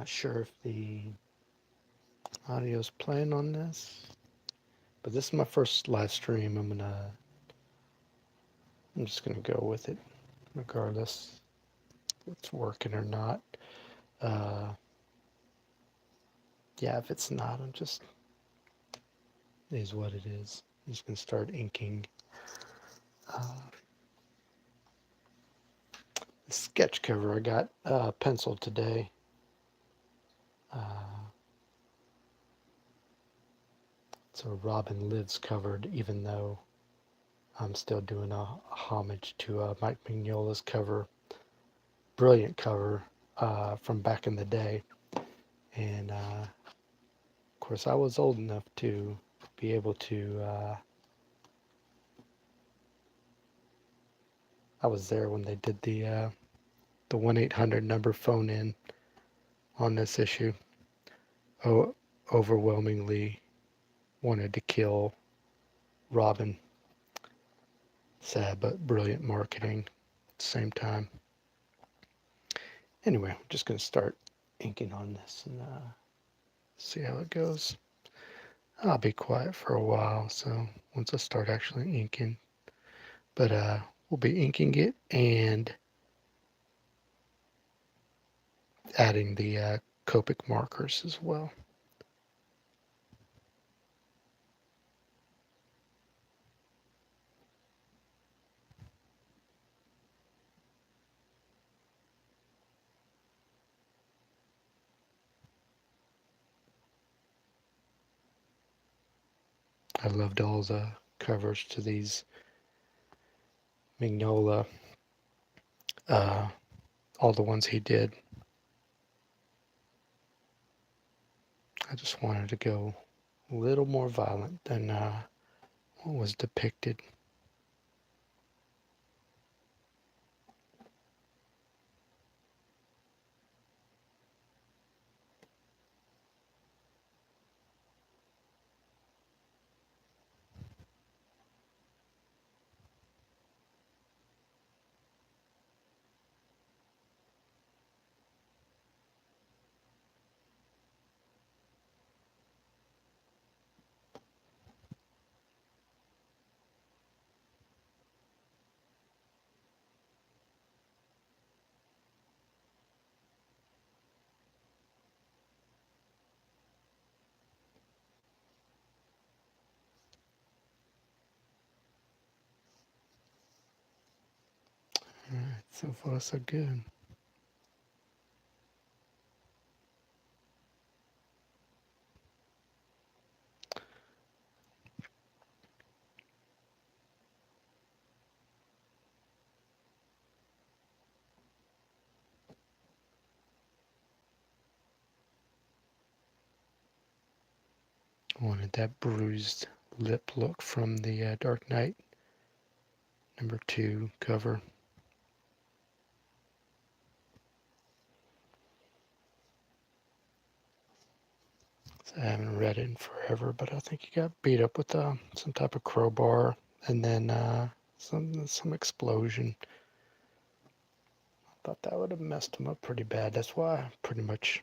Not sure if the audio's playing on this, but this is my first live stream. I'm just gonna go with it, regardless if it's working or not. Uh, yeah, if it's not, it is what it is. I'm just gonna start inking. The sketch cover I got penciled today. So Robin Lives covered, even though I'm still doing a homage to Mike Mignola's cover. Brilliant cover from back in the day. And of course, I was old enough to be able to. I was there when they did the 1-800 number phone in on this issue. Oh, overwhelmingly wanted to kill Robin. Sad but brilliant marketing at the same time. Anyway, I'm just going to start inking on this and see how it goes. I'll be quiet for a while, so once I start actually inking. But we'll be inking it and adding the Copic markers as well. I loved all the covers to these Mignola, all the ones he did. I just wanted to go a little more violent than what was depicted. All right, so far so good. Wanted that bruised lip look from the Dark Knight #2 cover. So I haven't read it in forever, but I think he got beat up with some type of crowbar and then some explosion. I thought that would have messed him up pretty bad. That's why I pretty much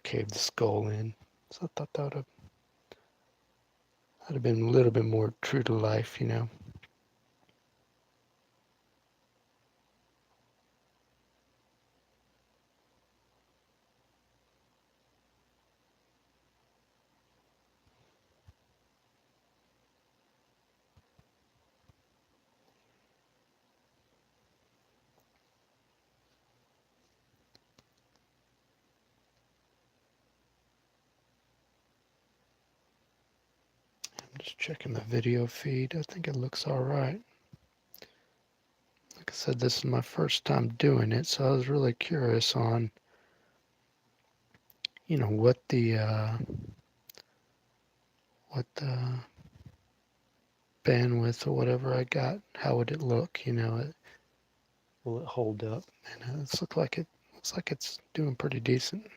caved the skull in. So I thought that'd have been a little bit more true to life, I'm just checking the video feed. I think it looks all right. Like I said, this is my first time doing it, so I was really curious on, what the bandwidth or whatever I got, how would it look? Will it hold up? And it looks like it's doing pretty decent.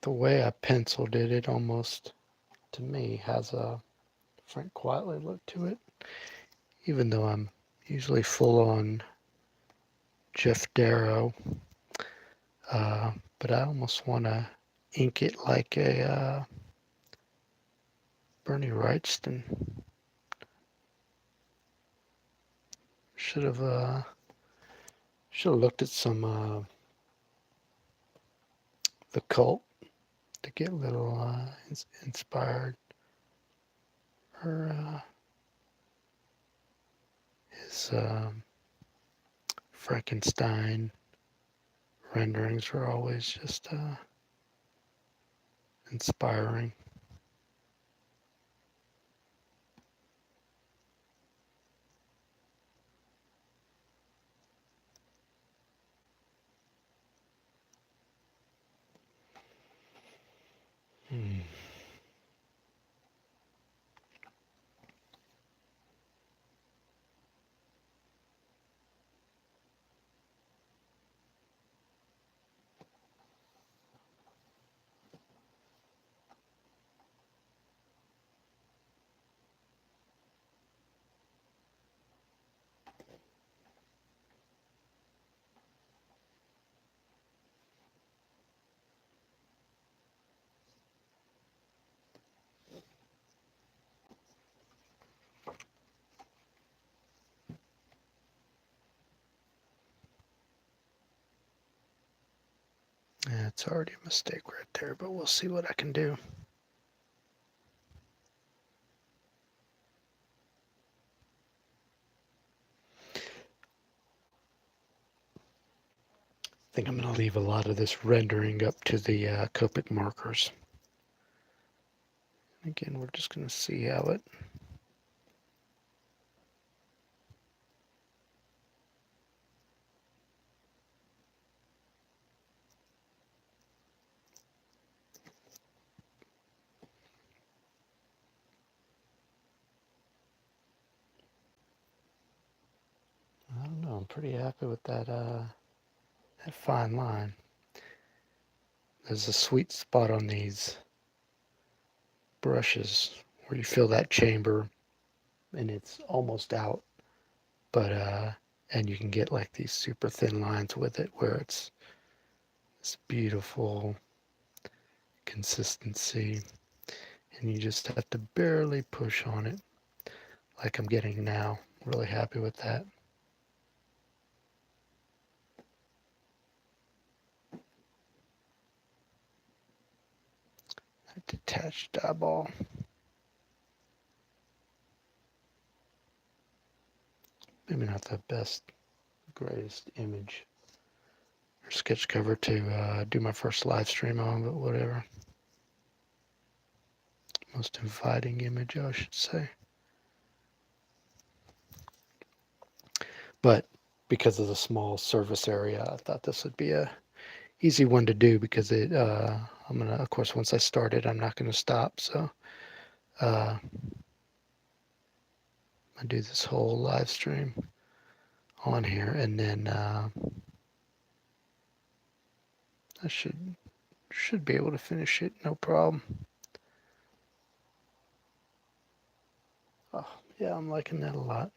the way I penciled it, it almost, to me, has a Frank Quietly look to it, even though I'm usually full on Jeff Darrow. But I almost want to ink it like a Bernie Wrightston. Should have looked at some The Cult to get a little inspired. Or his Frankenstein renderings are always just inspiring. Hmm. Yeah, it's already a mistake right there, but we'll see what I can do. I think I'm going to leave a lot of this rendering up to the Copic markers. Again, we're just going to see how it I don't know. I'm pretty happy with that fine line. There's a sweet spot on these brushes where you fill that chamber and it's almost out, but and you can get like these super thin lines with it where it's this beautiful consistency, and you just have to barely push on it like I'm getting now. Really happy with that. That detached eyeball. Maybe not the best, greatest image or sketch cover to do my first live stream on, but whatever. Most inviting image, I should say. But because of the small surface area, I thought this would be a easy one to do because I'm gonna, of course, once I start it, I'm not gonna stop. So I do this whole live stream on here, and then I should be able to finish it, no problem. Oh, yeah, I'm liking that a lot.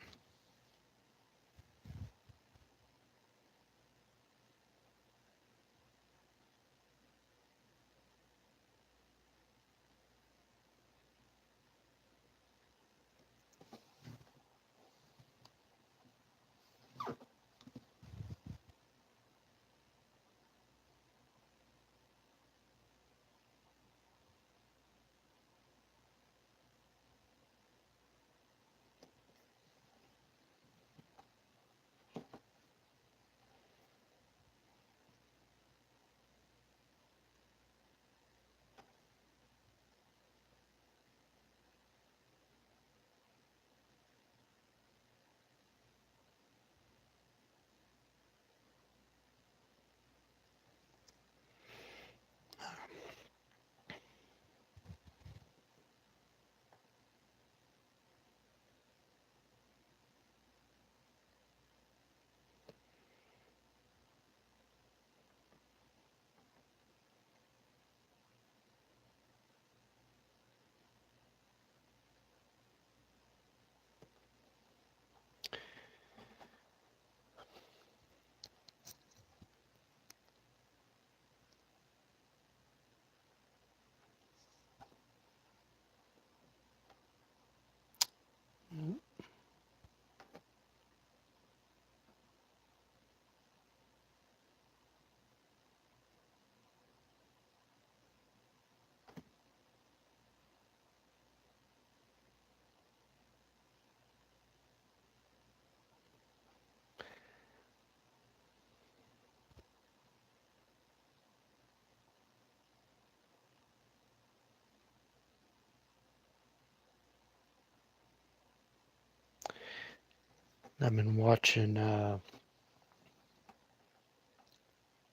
I've been watching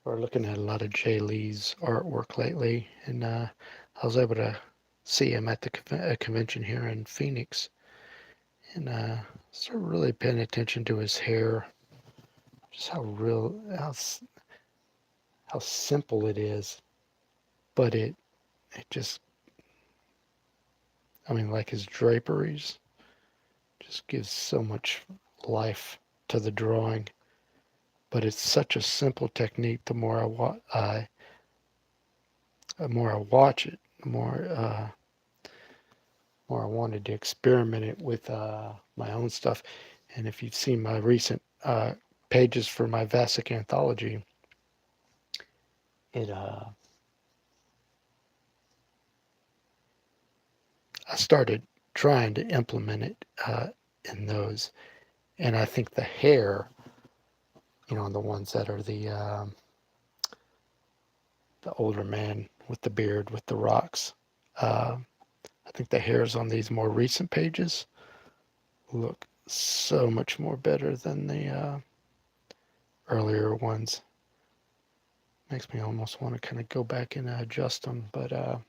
or looking at a lot of Jay Lee's artwork lately, and I was able to see him at a convention here in Phoenix, and started really paying attention to his hair, just how simple it is, but it just, I mean, like his draperies just gives so much life to the drawing. But it's such a simple technique. The more I watch it, more I wanted to experiment it with my own stuff. And if you've seen my recent pages for my Vasic anthology, it I started trying to implement it in those. And I think the hair, the ones that are the older man with the beard with the rocks. Uh, I think the hairs on these more recent pages look so much more better than the earlier ones. Makes me almost want to kind of go back and adjust them, but I'm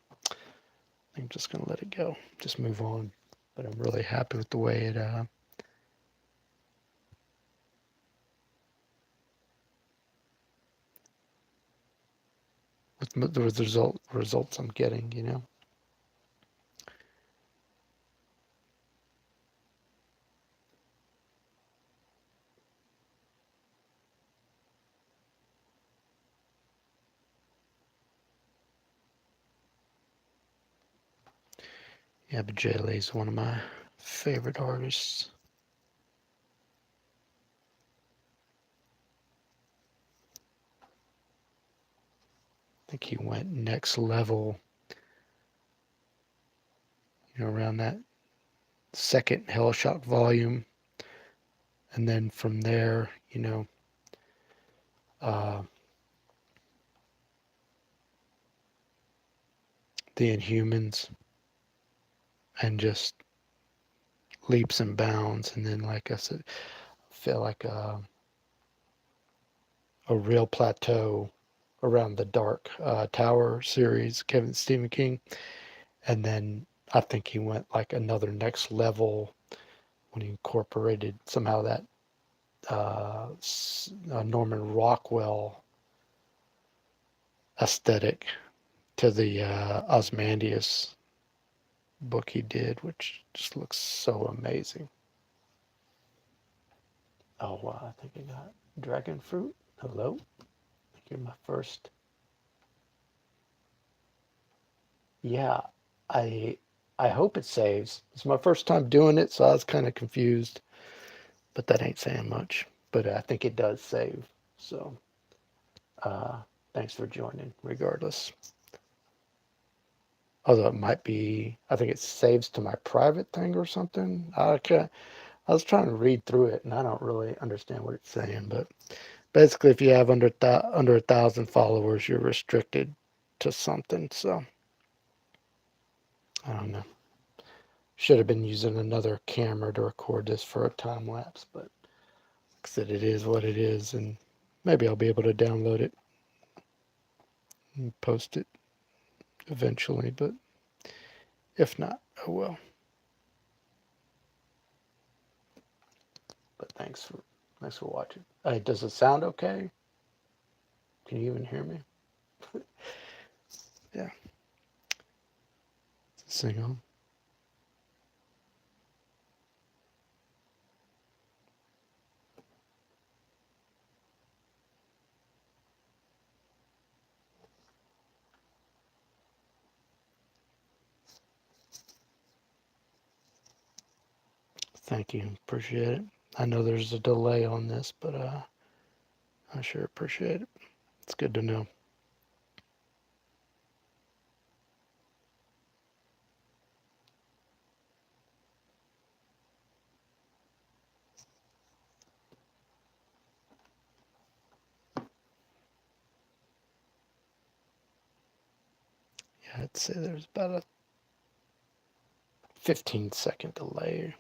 just going to let it go. Just move on. But I'm really happy with the way it with the results I'm getting. Yeah, but Jay Lee's one of my favorite artists. I think he went next level, around that second Hellshock volume. And then from there, uh, the Inhumans, and just leaps and bounds. And then, like I said, I feel like a real plateau around the Dark Tower series, Stephen King. And then I think he went like another next level when he incorporated somehow that Norman Rockwell aesthetic to the Ozymandias book he did, which just looks so amazing. Oh, wow, I think I got dragon fruit. Hello? You're my first. Yeah, I I hope it saves. It's my first time doing it, so I was kind of confused, but that ain't saying much. But I think it does save. So, uh, thanks for joining, regardless. Although it might be, I think it saves to my private thing or something. I was trying to read through it, and I don't really understand what it's saying. But basically, if you have under 1,000 followers, you're restricted to something. So I don't know. Should have been using another camera to record this for a time lapse, but like I said, it is what it is, and maybe I'll be able to download it and post it eventually. But if not, oh well. But thanks for watching. Does it sound okay? Can you even hear me? Yeah. Sing on. Thank you. Appreciate it. I know there's a delay on this, but I sure appreciate it. It's good to know. Yeah, I'd say there's about a 15-second delay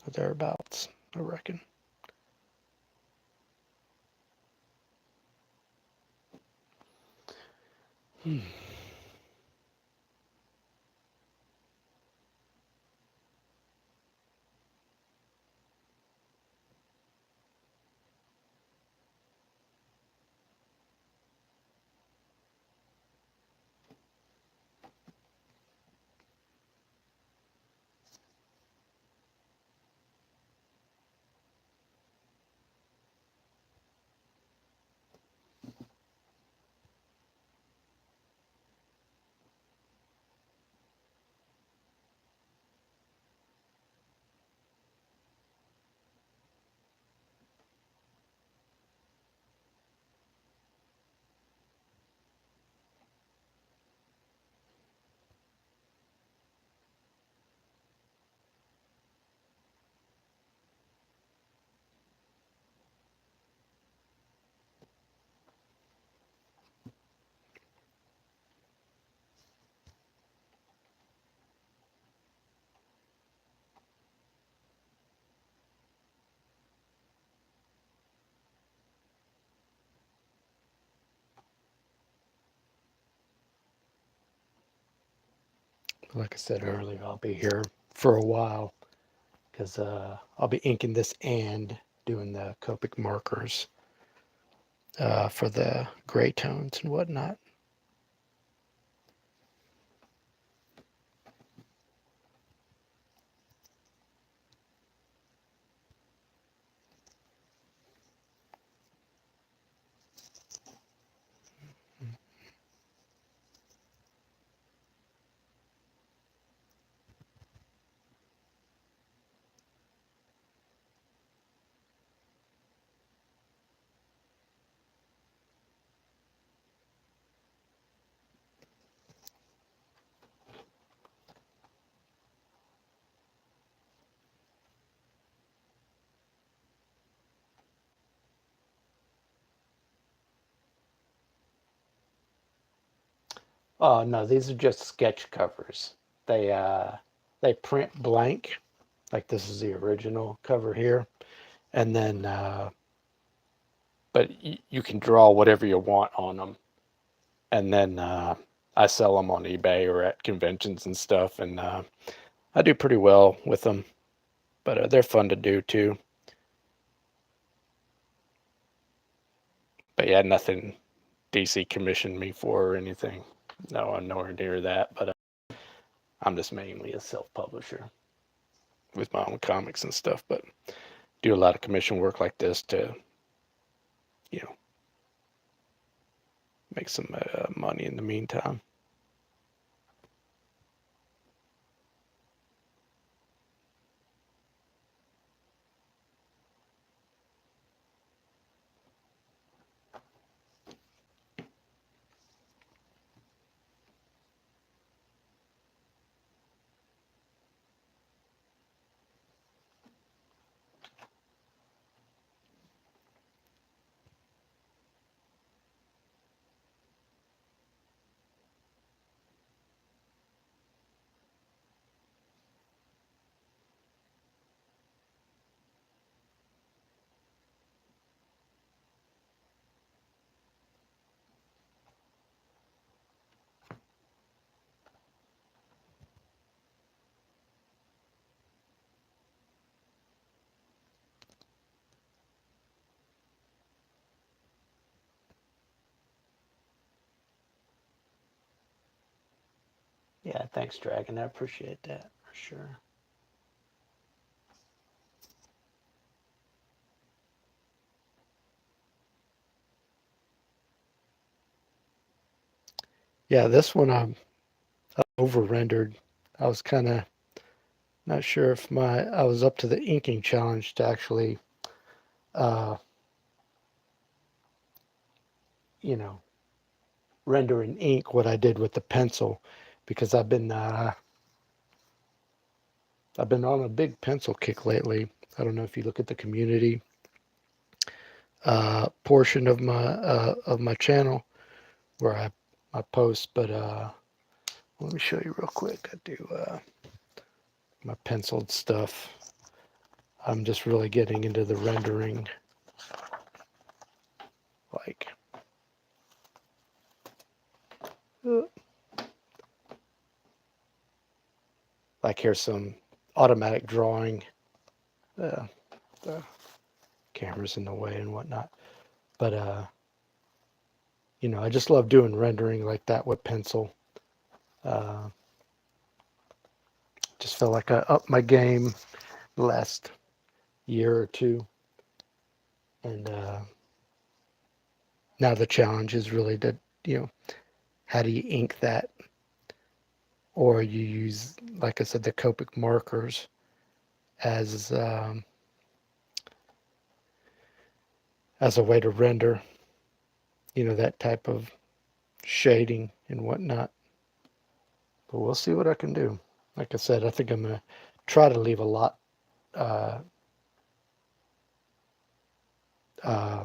or thereabouts. I reckon. Like I said earlier, I'll be here for a while because I'll be inking this and doing the Copic markers for the gray tones and whatnot. Oh no, these are just sketch covers. They print blank, like this is the original cover here, and then but you can draw whatever you want on them, and then I sell them on eBay or at conventions and stuff, and I do pretty well with them. But they're fun to do too. But yeah, nothing DC commissioned me for or anything. No, I'm nowhere near that. But I'm just mainly a self-publisher with my own comics and stuff. But do a lot of commission work like this to, you know, make some money in the meantime. Yeah, thanks, Dragon. I appreciate that for sure. Yeah, this one I over rendered. I was kind of not sure if I was up to the inking challenge to actually, uh, you know, render in ink what I did with the pencil, because I've been on a big pencil kick lately. I don't know if you look at the community portion of my channel where I post, but let me show you real quick. I do my penciled stuff. I'm just really getting into the rendering, like, uh, like here's some automatic drawing. The camera's in the way and whatnot. But, I just love doing rendering like that with pencil. Uh, just feel like I upped my game the last year or two. And now the challenge is really to, how do you ink that? Or you use, like I said, the Copic markers as a way to render, that type of shading and whatnot. But we'll see what I can do. Like I said, I think I'm going to try to leave a lot uh, uh,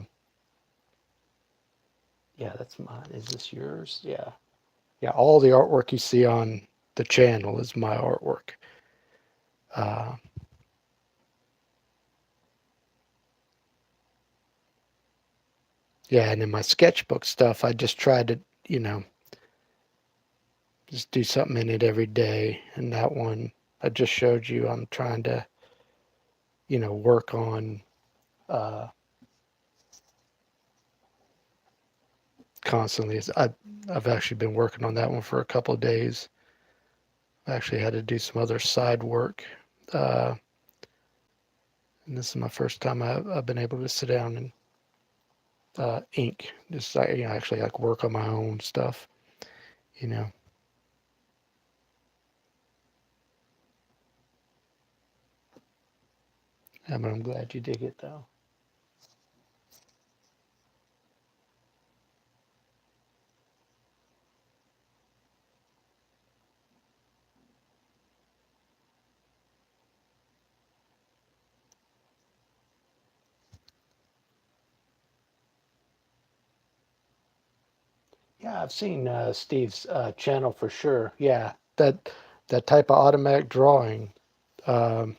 yeah, that's mine. Is this yours? Yeah. Yeah, all the artwork you see on the channel is my artwork. Uh, yeah, and in my sketchbook stuff, I just try to, just do something in it every day. And that one I just showed you, I'm trying to, work on uh, constantly. I've actually been working on that one for a couple of days. I actually had to do some other side work. And this is my first time I've been able to sit down and ink, just actually like work on my own stuff, you know. Yeah, but I'm glad you dig it though. Yeah, I've seen Steve's channel for sure. Yeah, that type of automatic drawing. Um,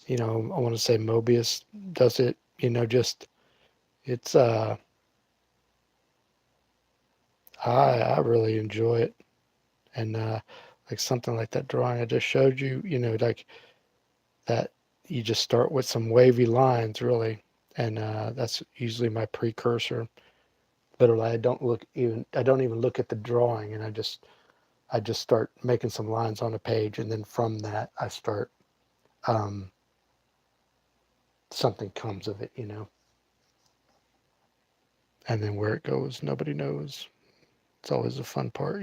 I want to say Mobius does it. Just it's I really enjoy it, and like something like that drawing I just showed you. Like that you just start with some wavy lines really, and that's usually my precursor. Literally, I don't even look at the drawing, and I just start making some lines on a page, and then from that I start um, something comes of it. And then where it goes, nobody knows. It's always a fun part.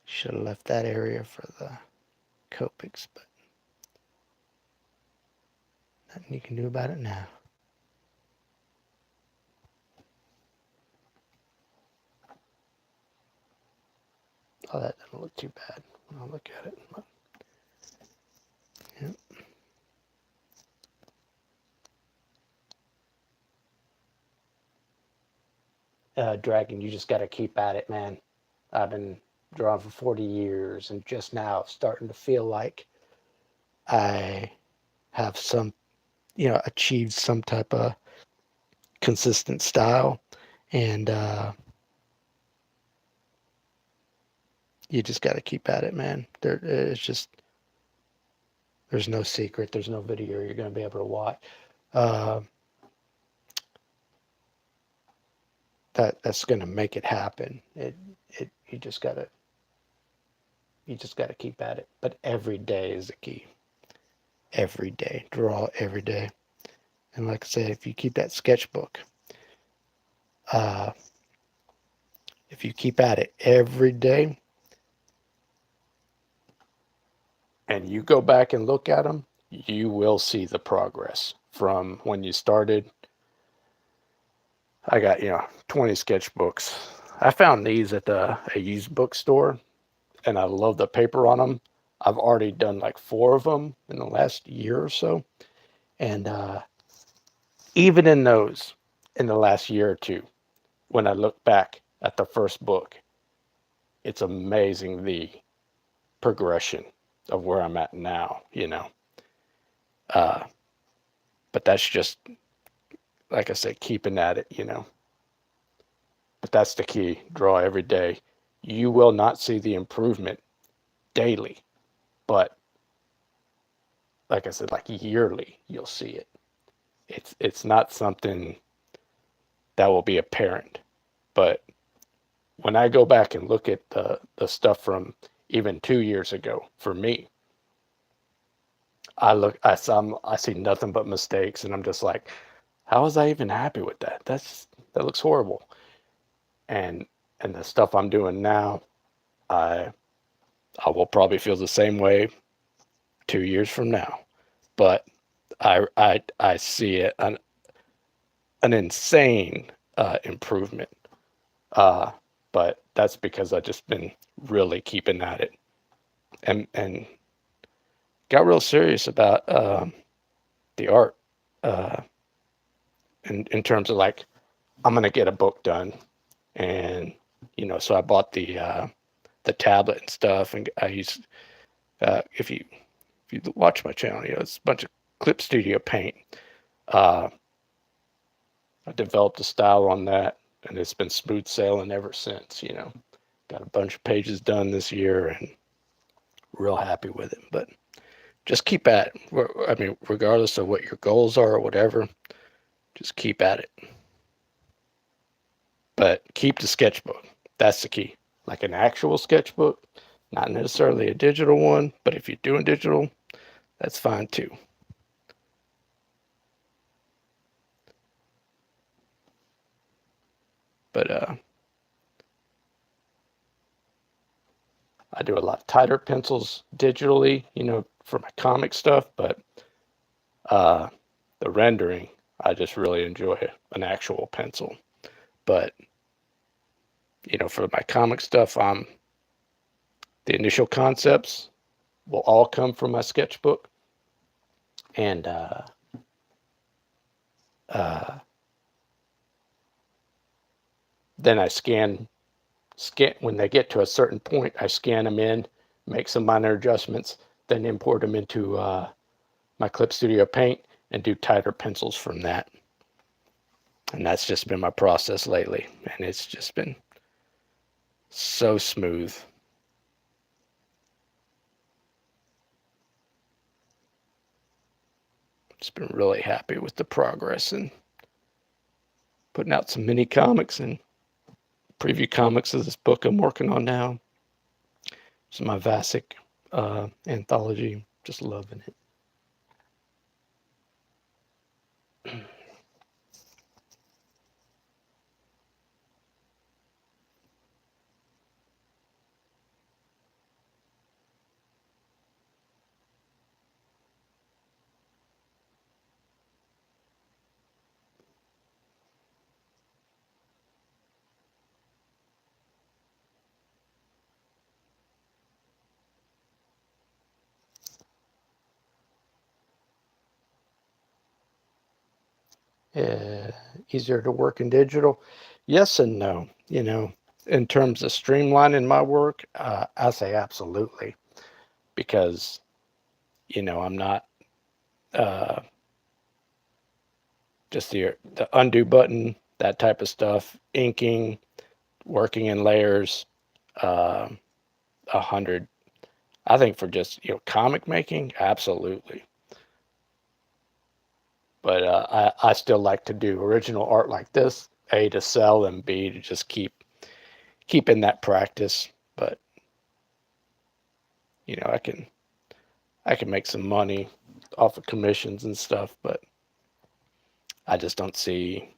Should have left that area for the Copics, but nothing you can do about it now. Oh, that doesn't look too bad when I look at it. But, yeah. Dragon, you just got to keep at it, man. I've been drawing for 40 years and just now starting to feel like I have achieved some type of consistent style. And you just got to keep at it, man. There's no secret. There's no video you're going to be able to watch. Uh, that's going to make it happen. You just got to, You just got to keep at it. But every day is the key. Every day. Draw every day. And like I said, if you keep that sketchbook, if you keep at it every day and you go back and look at them, you will see the progress from when you started. I got, 20 sketchbooks. I found these at a used bookstore, and I love the paper on them. I've already done like 4 of them in the last year or so. And even in those, in the last year or two, when I look back at the first book, it's amazing the progression of where I'm at now, But that's just, like I said, keeping at it. But that's the key. Draw every day. You will not see the improvement daily, but like I said, like yearly, you'll see it. It's not something that will be apparent, but when I go back and look at the stuff from even 2 years ago, for me, I see nothing but mistakes, and I'm just like, how was I even happy with that? That looks horrible. And the stuff I'm doing now, I will probably feel the same way 2 years from now, but I see an insane improvement. But that's because I just been really keeping at it, and got real serious about the art, uh, in terms of like, I'm gonna get a book done, and so I bought the tablet and stuff, and I use, if you watch my channel, it's a bunch of Clip Studio Paint. I developed a style on that, and it's been smooth sailing ever since. Got a bunch of pages done this year, and real happy with it. But just keep at it. I mean, regardless of what your goals are or whatever, just keep at it. But keep the sketchbook. That's the key. Like an actual sketchbook, not necessarily a digital one, but if you're doing digital, that's fine too. But I do a lot tighter pencils digitally, for my comic stuff, but the rendering, I just really enjoy an actual pencil. But for my comic stuff, the initial concepts will all come from my sketchbook, and then I scan when they get to a certain point. I scan them in, make some minor adjustments, then import them into my Clip Studio Paint and do tighter pencils from that. And that's just been my process lately, and it's just been so smooth. Just been really happy with the progress, and putting out some mini comics and preview comics of this book I'm working on now. It's my Vasic anthology. Just loving it. Easier to work in digital? Yes and no. In terms of streamlining my work, I say absolutely, because I'm not just the undo button, that type of stuff, inking, working in layers, 100. I think for just comic making, absolutely. But I still like to do original art like this, A, to sell, and B, to just keep in that practice. But you know, I can make some money off of commissions and stuff, but I just don't see,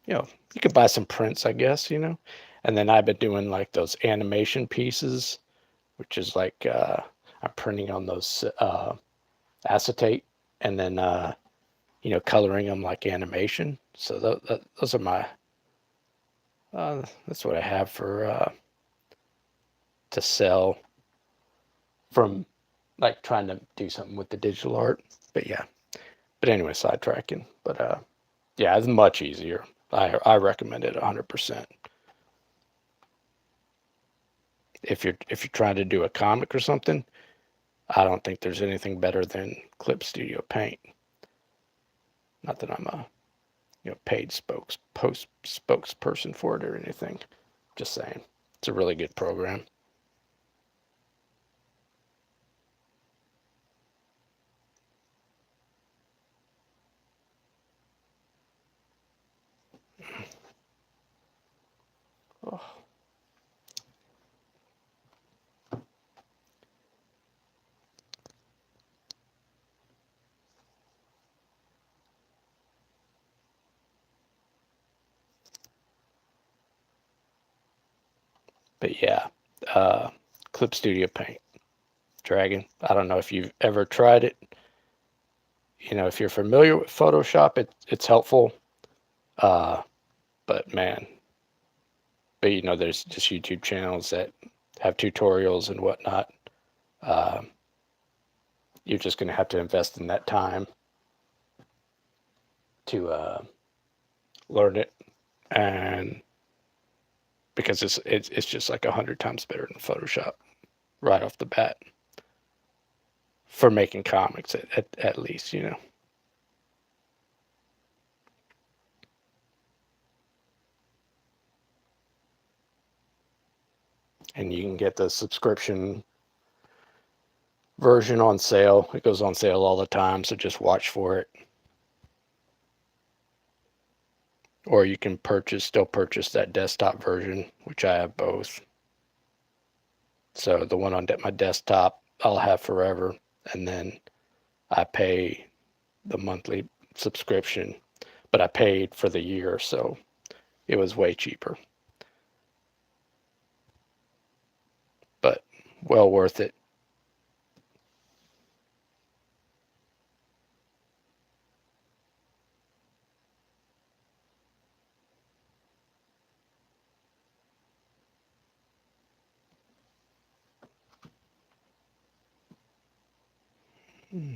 you know, you could buy some prints, I guess, you know. And then I've been doing like those animation pieces, which is like I'm printing on those acetate and then you know, coloring them like animation. So those are my that's what I have for to sell from like trying to do something with the digital art. But yeah. But anyway, sidetracking. But yeah, it's much easier. I recommend it 100%. If you're trying to do a comic or something, I don't think there's anything better than Clip Studio Paint. Not that I'm a paid spokesperson for it or anything. Just saying, it's a really good program. Oh. But yeah, Clip Studio Paint, Dragon. I don't know if you've ever tried it. You know, if you're familiar with Photoshop, it's helpful. Uh, but man, but you know, there's just YouTube channels that have tutorials and whatnot. Uh, you're just going to have to invest in that time to learn it, and because it's just like 100 times better than Photoshop right off the bat for making comics at least, you know. And you can get the subscription version on sale. It goes on sale all the time, so just watch for it. Or you can still purchase that desktop version, which I have both. So the one on my desktop I'll have forever, and then I pay the monthly subscription, but I paid for the year, so it was way cheaper. But well worth it. Hmm.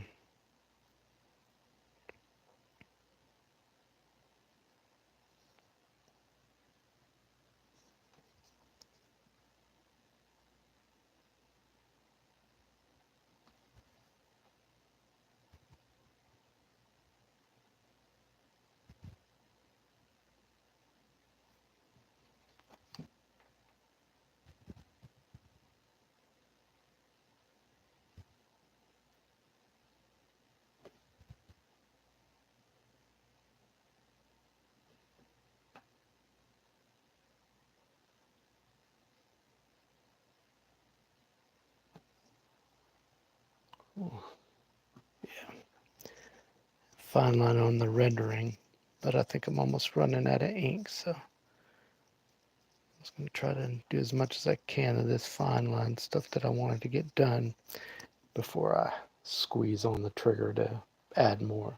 Yeah, fine line on the rendering, but I think I'm almost running out of ink, so I'm just going to try to do as much as I can of this fine line stuff that I wanted to get done before I squeeze on the trigger to add more.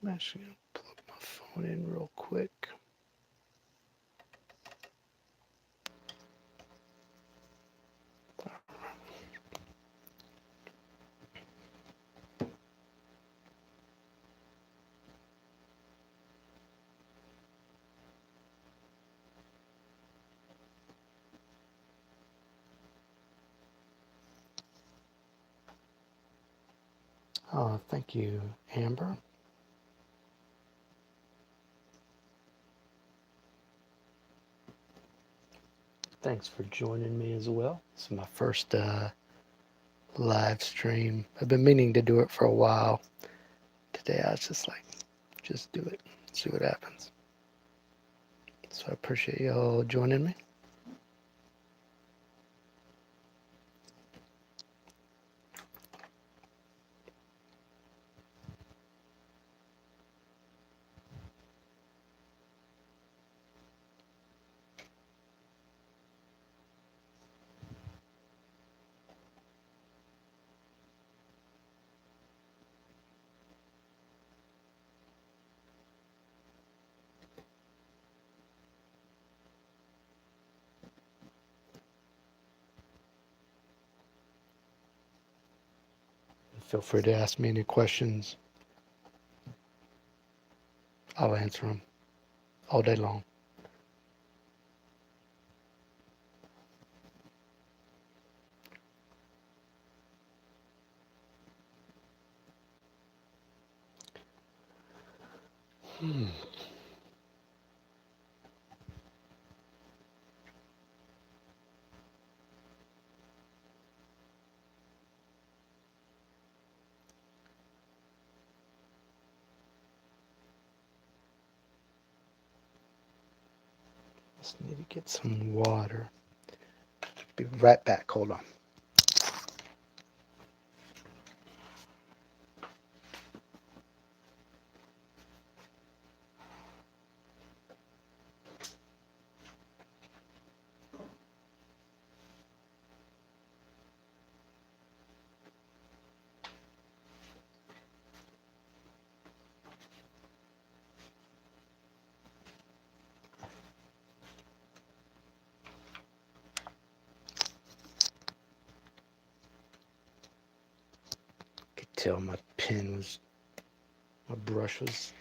I'm actually going to plug my phone in real quick. Thank you, Amber. Thanks for joining me as well. This is my first live stream. I've been meaning to do it for a while. Today I was just like, just do it, see what happens. So I appreciate y'all joining me. Feel free to ask me any questions. I'll answer them all day long. Just need to get some water. Be right back. Hold on. Tell my brush was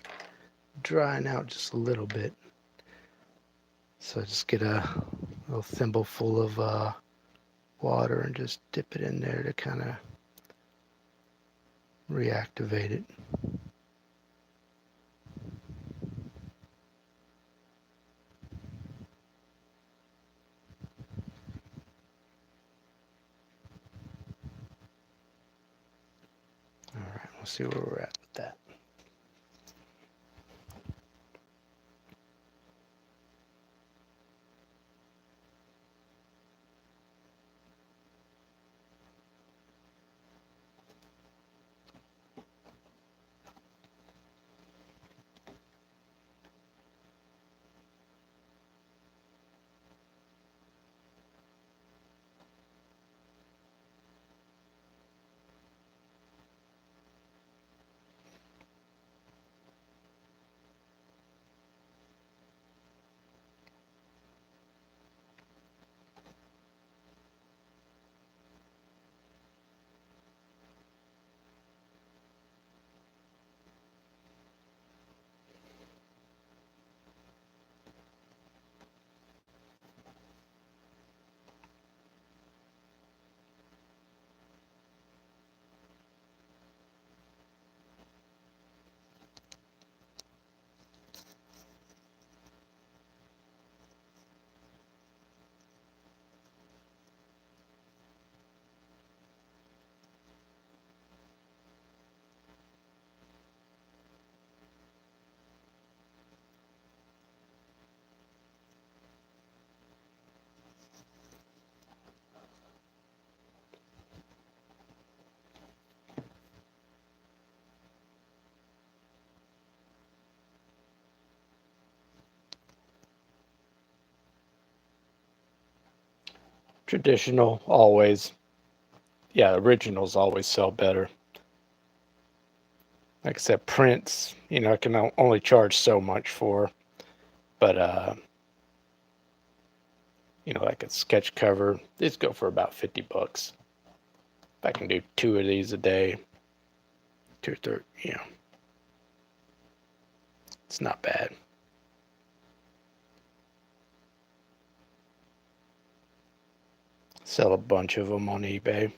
drying out just a little bit. So I just get a little thimble full of water and just dip it in there to kind of reactivate it. All right, we'll see where we're at with that. Traditional, always. Yeah, originals always sell better. Like I said, prints, I can only charge so much for, but like a sketch cover, these go for about $50. If I can do 2 of these a day, 2 or 3, it's not bad. Sell a bunch of them on eBay.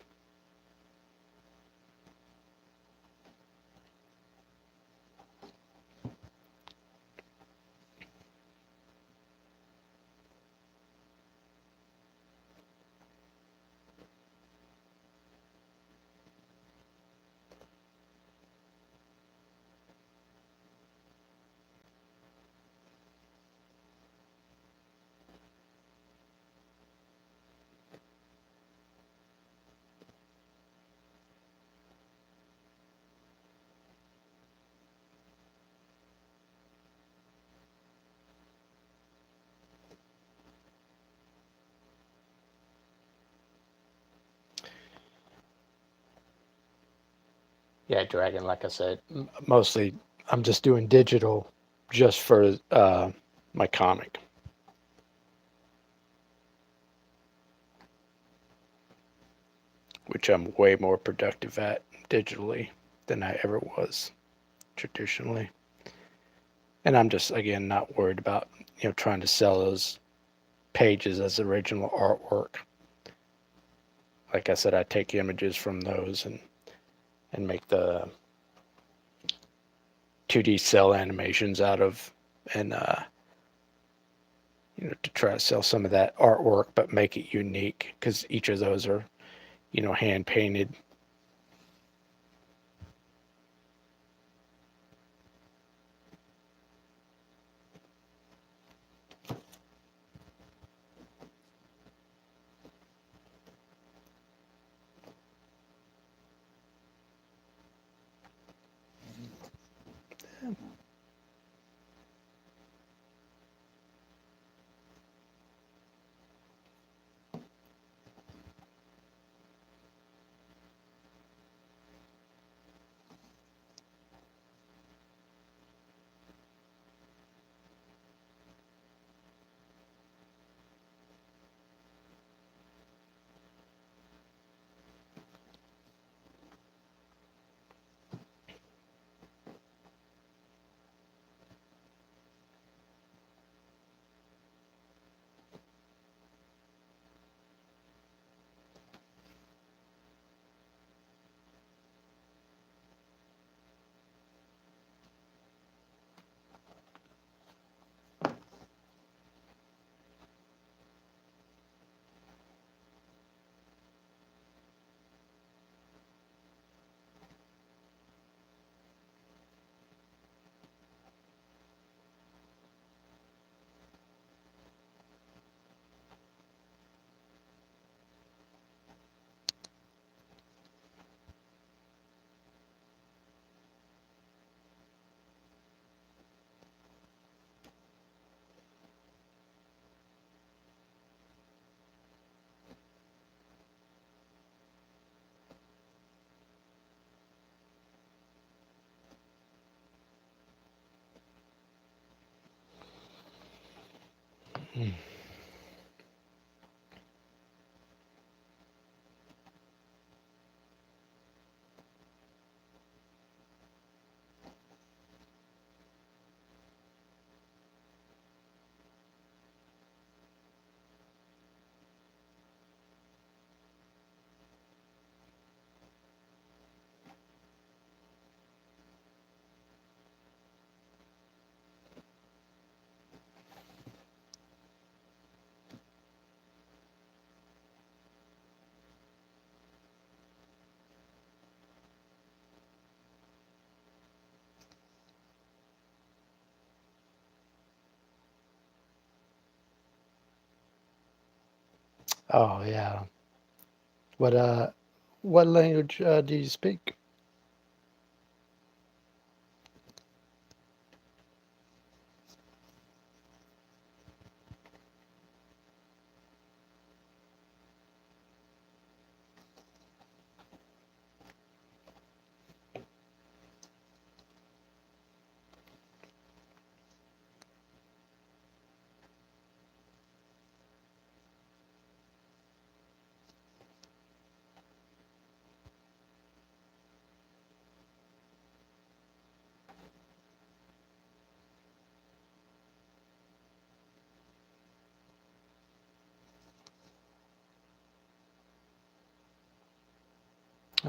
Yeah, Dragon, like I said, mostly I'm just doing digital just for my comic. Which I'm way more productive at digitally than I ever was traditionally. And I'm just, again, not worried about, trying to sell those pages as original artwork. Like I said, I take images from those and make the 2D cell animations out of, and to try to sell some of that artwork, but make it unique, because each of those are, hand painted. Hmm. Oh yeah. What what language do you speak?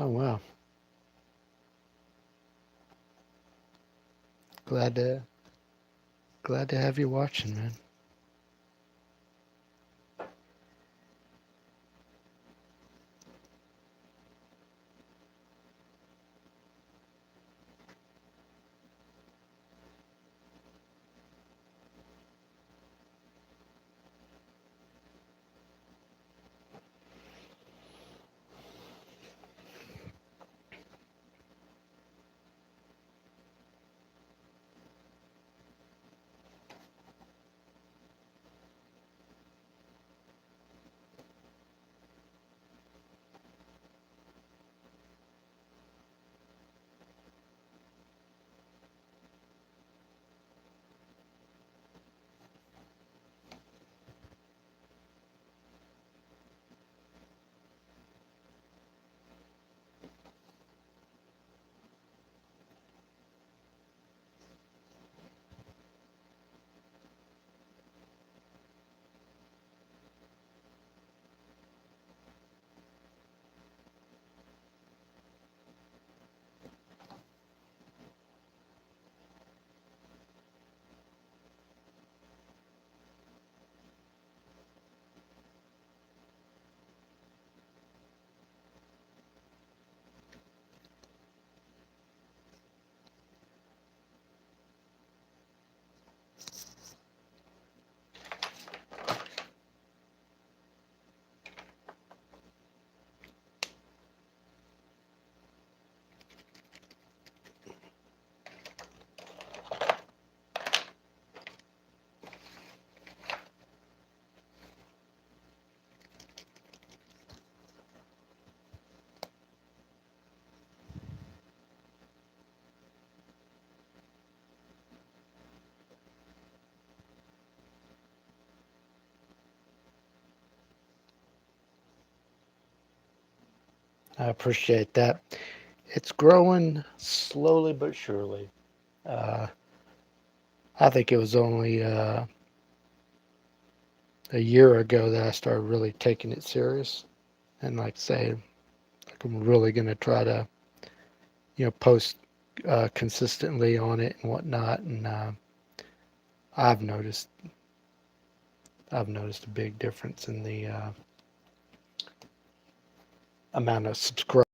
Oh wow. Glad to glad to have you watching, man. I appreciate that. It's growing slowly but surely. Uh, I think it was only a year ago that I started really taking it serious, and like say, like I'm really gonna try to, post consistently on it and whatnot. And I've noticed I've noticed a big difference in the amount of subscribers.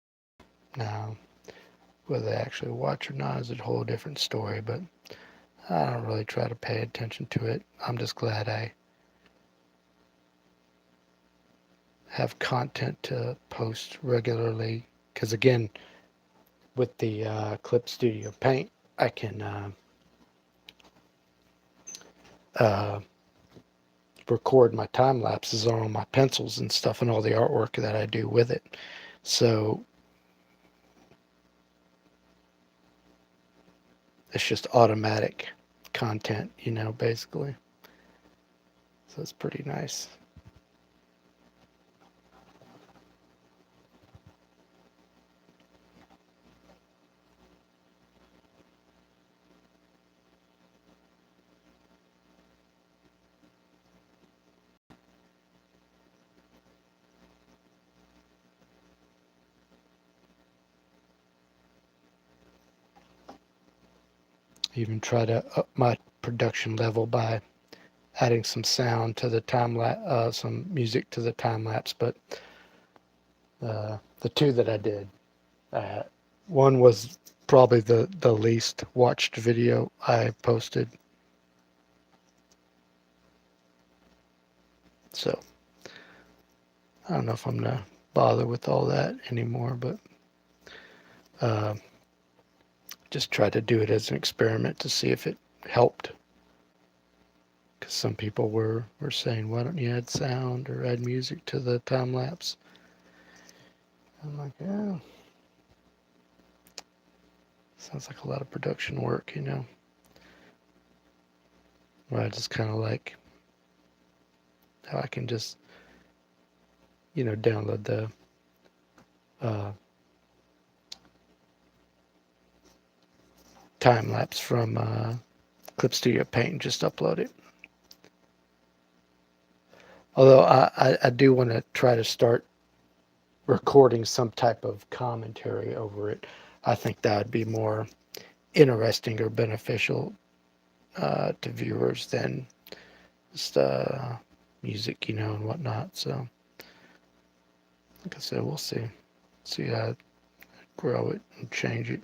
Now, whether they actually watch or not is a whole different story, but I don't really try to pay attention to it. I'm just glad I have content to post regularly because, again, with the Clip Studio Paint, I can uh, record my time lapses on my pencils and stuff and all the artwork that I do with it. So it's just automatic content, basically. So it's pretty nice. Even try to up my production level by adding some sound to the some music to the time lapse. But the two that I did, uh, one was probably the least watched video I posted. So I don't know if I'm gonna bother with all that anymore, but uh, just try to do it as an experiment to see if it helped. Because some people were saying, why don't you add sound or add music to the time lapse? I'm like, yeah, sounds like a lot of production work. Where I just kind of like how I can just, download the uh, time lapse from Clip Studio Paint and just upload it. Although I do want to try to start recording some type of commentary over it. I think that would be more interesting or beneficial to viewers than just music, and whatnot. So, like I said, we'll see how I grow it and change it.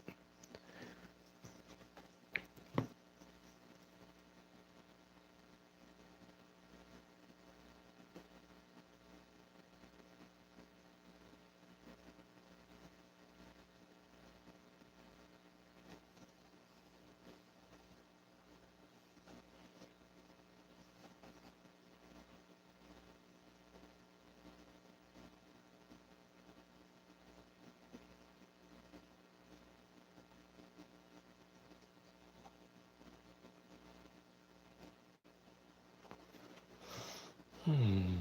Hmm.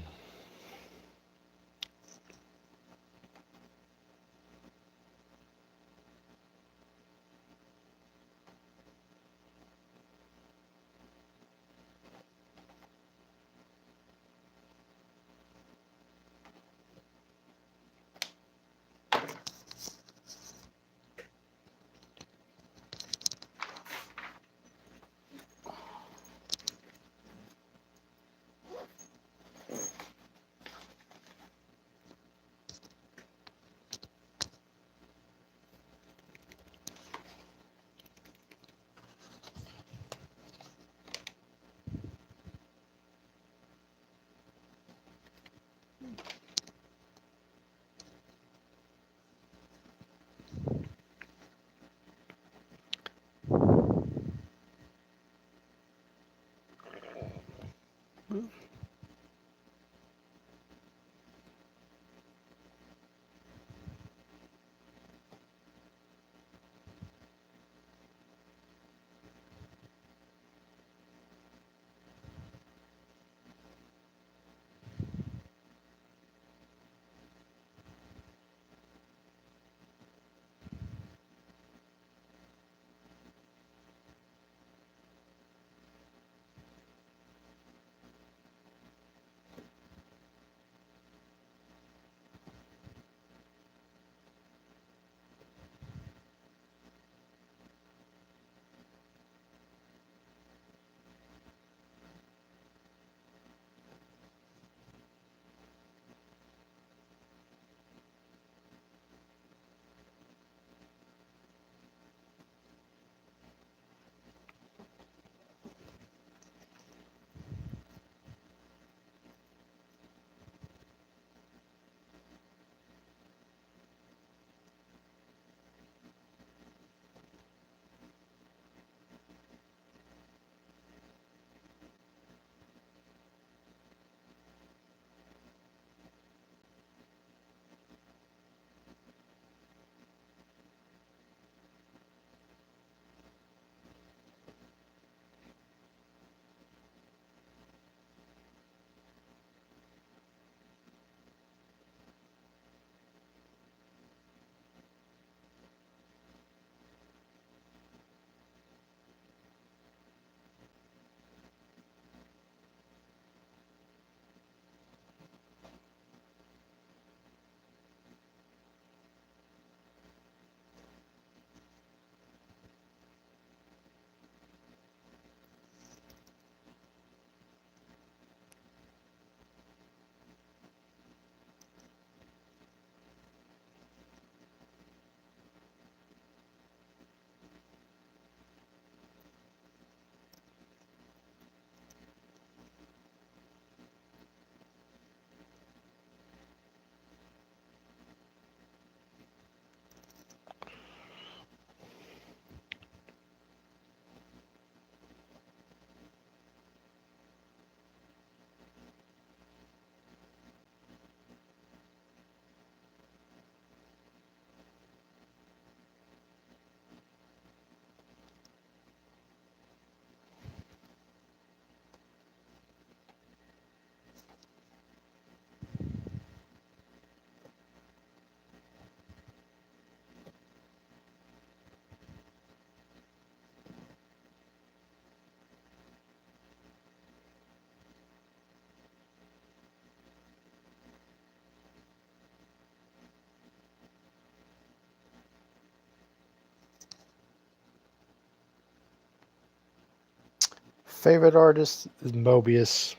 Favorite artist is Mobius,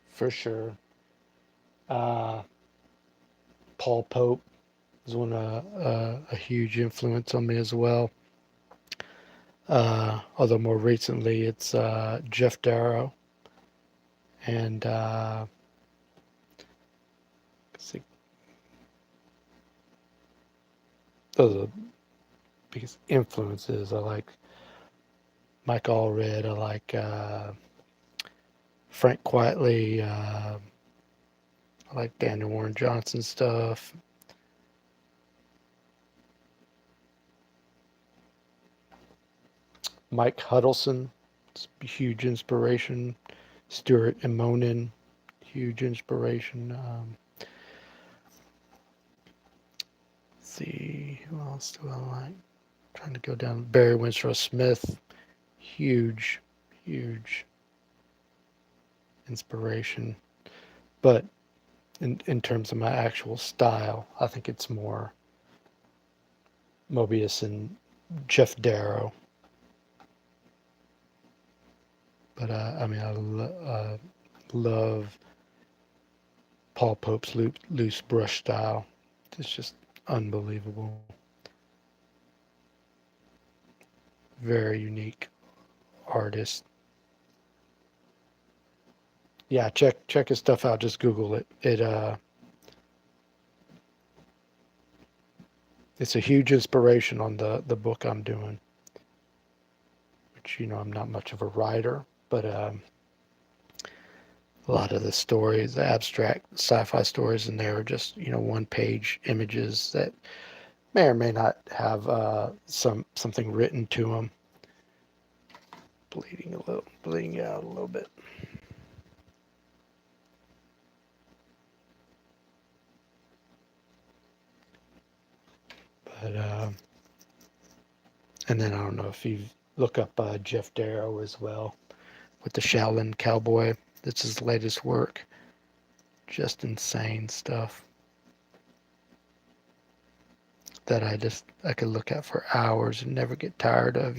for sure. Uh, Paul Pope is one a huge influence on me as well. Although more recently it's Jeff Darrow and see, those are the biggest influences. I like Mike Allred. I like Frank Quietly. I like Daniel Warren Johnson stuff. Mike Huddleston, it's a huge inspiration. Stuart Immonen, huge inspiration. Let's see, who else do I like? Trying to go down. Barry Windsor Smith, huge, huge inspiration. But in terms of my actual style, I think it's more Mobius and Jeff Darrow. But I mean, love Paul Pope's loose brush style. It's just unbelievable. Very unique artist. Yeah, check his stuff out. Just Google it. It's a huge inspiration on the book I'm doing. Which I'm not much of a writer, but a lot of the stories, the abstract sci-fi stories in there are just one-page images that may or may not have something written to them. Bleeding out a little bit. But and then I don't know if you look up Jeff Darrow as well with the Shaolin Cowboy. That's his latest work. Just insane stuff that I could look at for hours and never get tired of.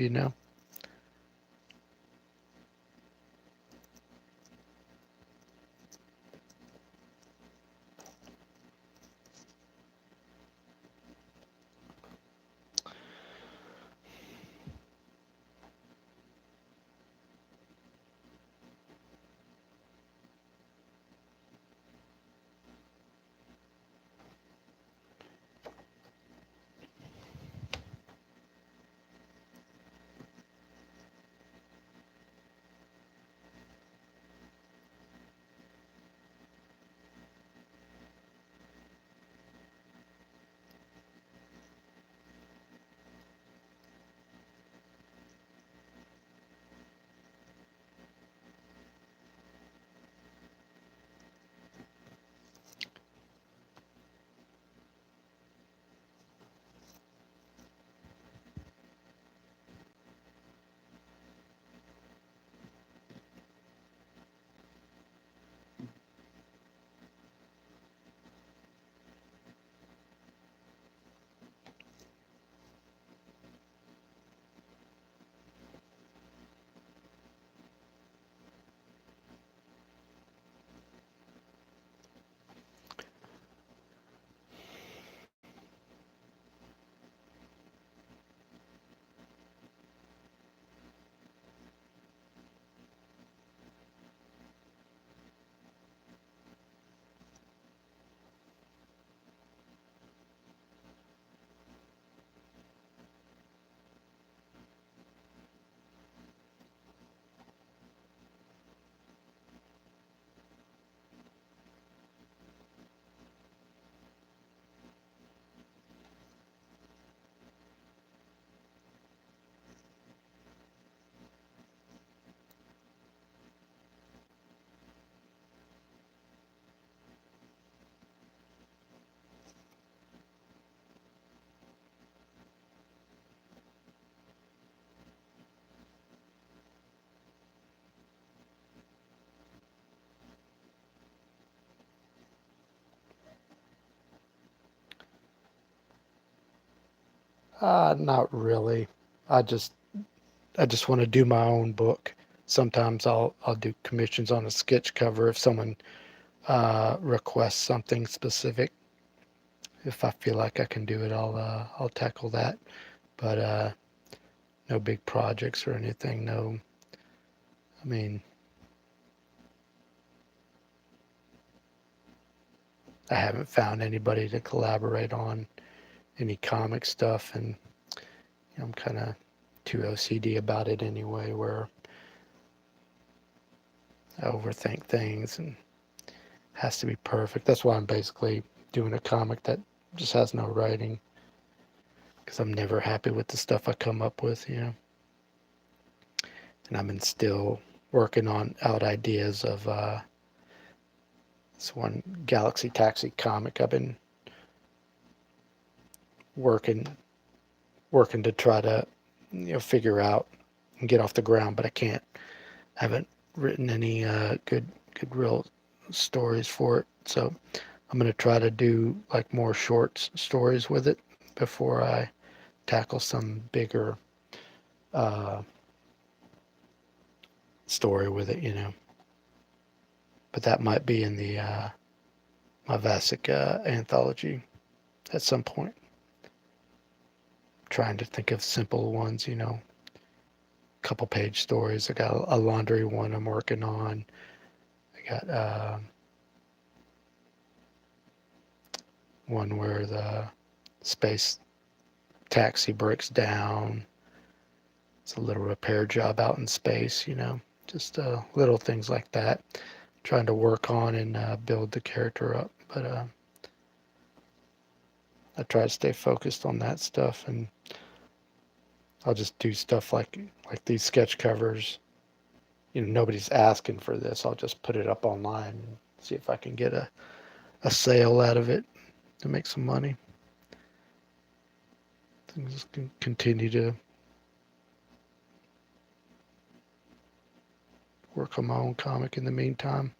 Not really. I just I just want to do my own book. sometimes I'll do commissions on a sketch cover if someone requests something specific. If I feel like I can do it, I'll tackle that. But no big projects or anything. No, I mean, I haven't found anybody to collaborate on any comic stuff, and I'm kind of too OCD about it anyway, where I overthink things and has to be perfect. That's why I'm basically doing a comic that just has no writing, because I'm never happy with the stuff I come up with, And I'm still working on out ideas of this one Galaxy Taxi comic I've been working to try to figure out and get off the ground, but I can't. I haven't written any good real stories for it, so I'm going to try to do like more short stories with it before I tackle some bigger story with it. But that might be in the my Vasic anthology at some point. Trying to think of simple ones, couple page stories. I got a laundry one I'm working on. I got one where the space taxi breaks down. It's a little repair job out in space, just little things like that. Trying to work on and build the character up, but I try to stay focused on that stuff, and I'll just do stuff like these sketch covers. Nobody's asking for this. I'll just put it up online and see if I can get a sale out of it to make some money. And just continue to work on my own comic in the meantime.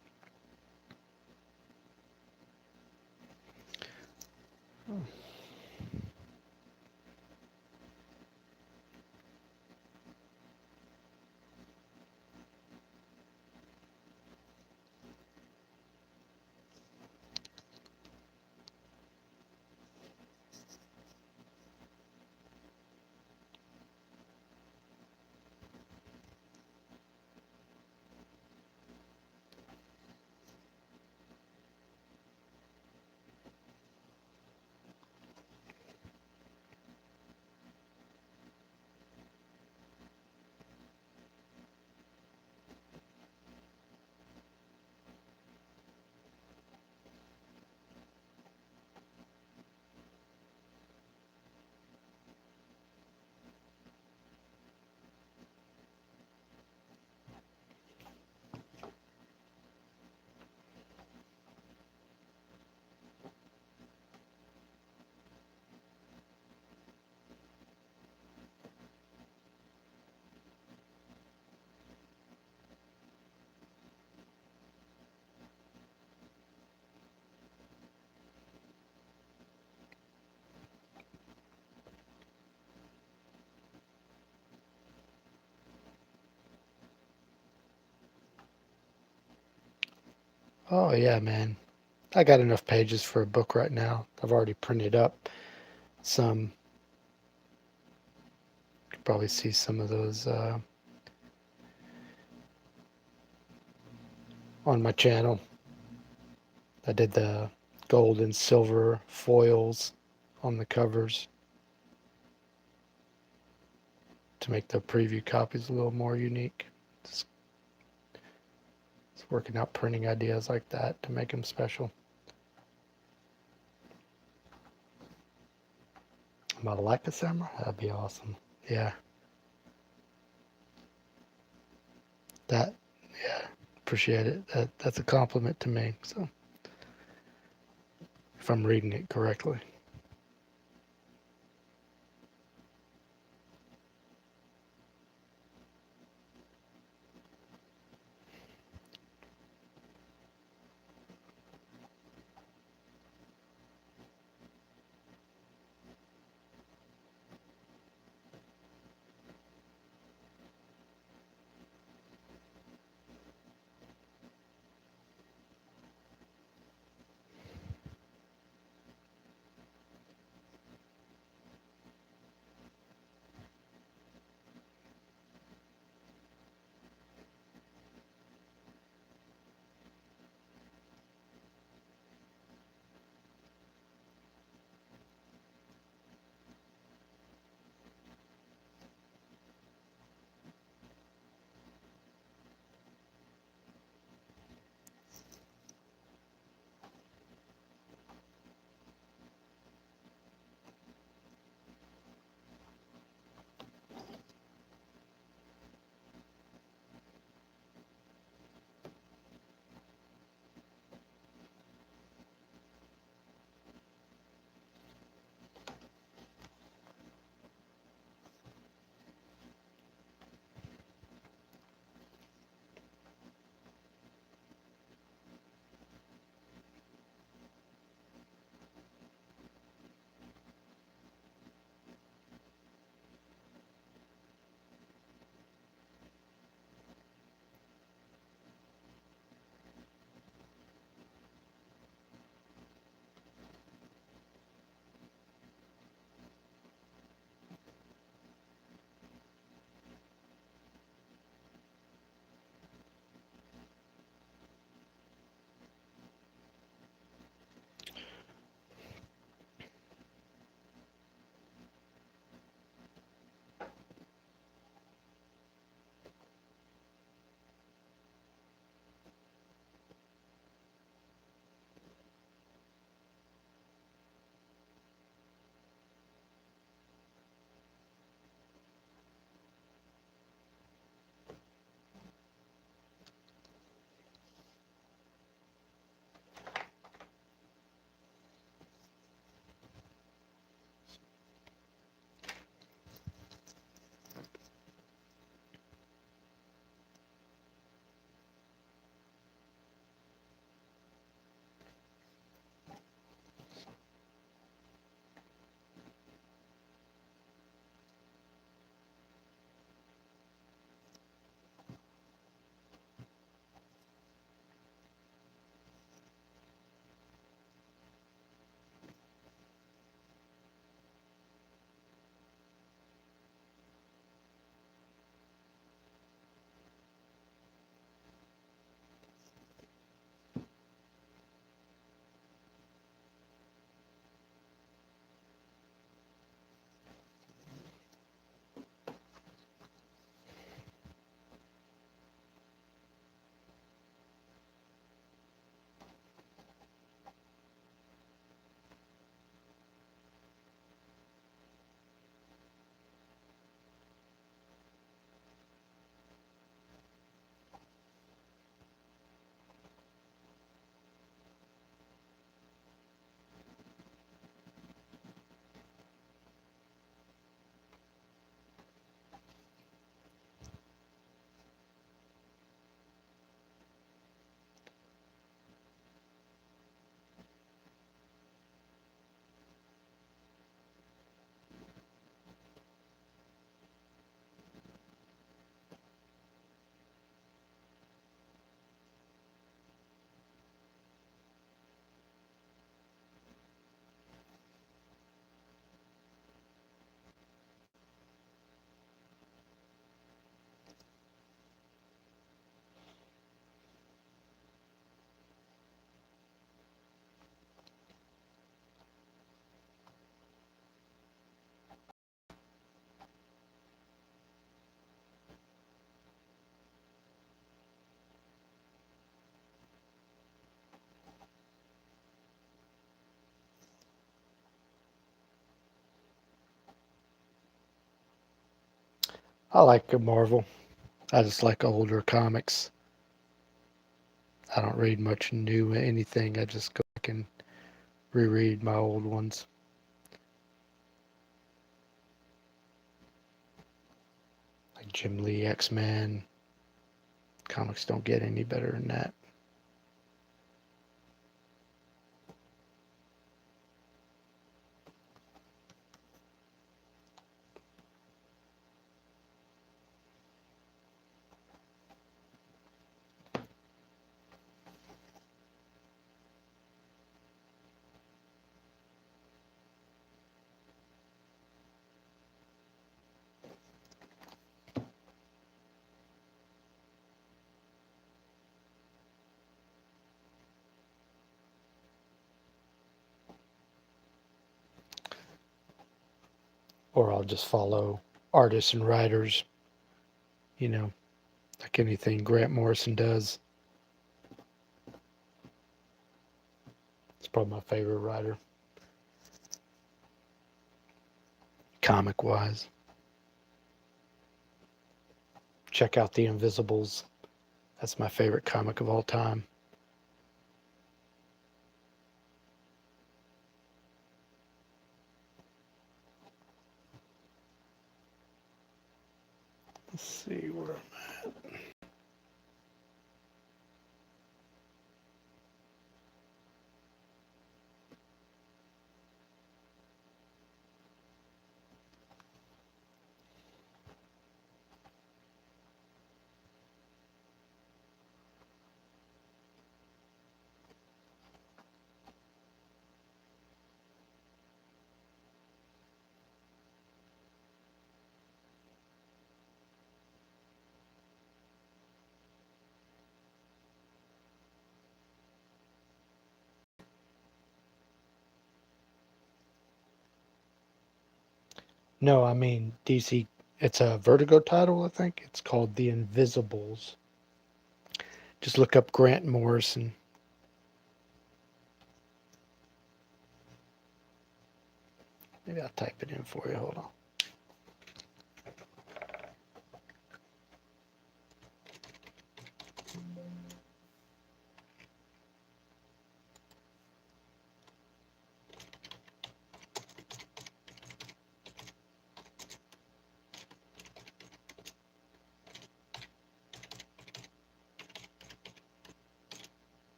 Oh yeah, man. I got enough pages for a book right now. I've already printed up some. You can probably see some of those on my channel. I did the gold and silver foils on the covers to make the preview copies a little more unique. It's working out printing ideas like that to make them special. About a Leica camera? That'd be awesome. Yeah. That, yeah, appreciate it. That's a compliment to me. So, if I'm reading it correctly. I like Marvel. I just like older comics. I don't read much new anything. I just go back and reread my old ones. Like Jim Lee, X-Men. Comics don't get any better than that. Or I'll just follow artists and writers, you know, like anything Grant Morrison does. It's probably my favorite writer, comic wise. Check out The Invisibles. That's my favorite comic of all time. Let's see where I'm at. No, I mean DC. It's a Vertigo title, I think. It's called The Invisibles. Just look up Grant Morrison. Maybe I'll type it in for you. Hold on.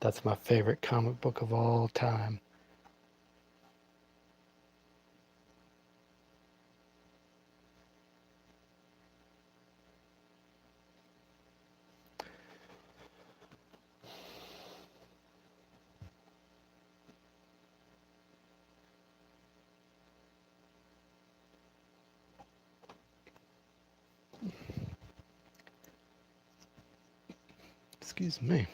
That's my favorite comic book of all time. Excuse me.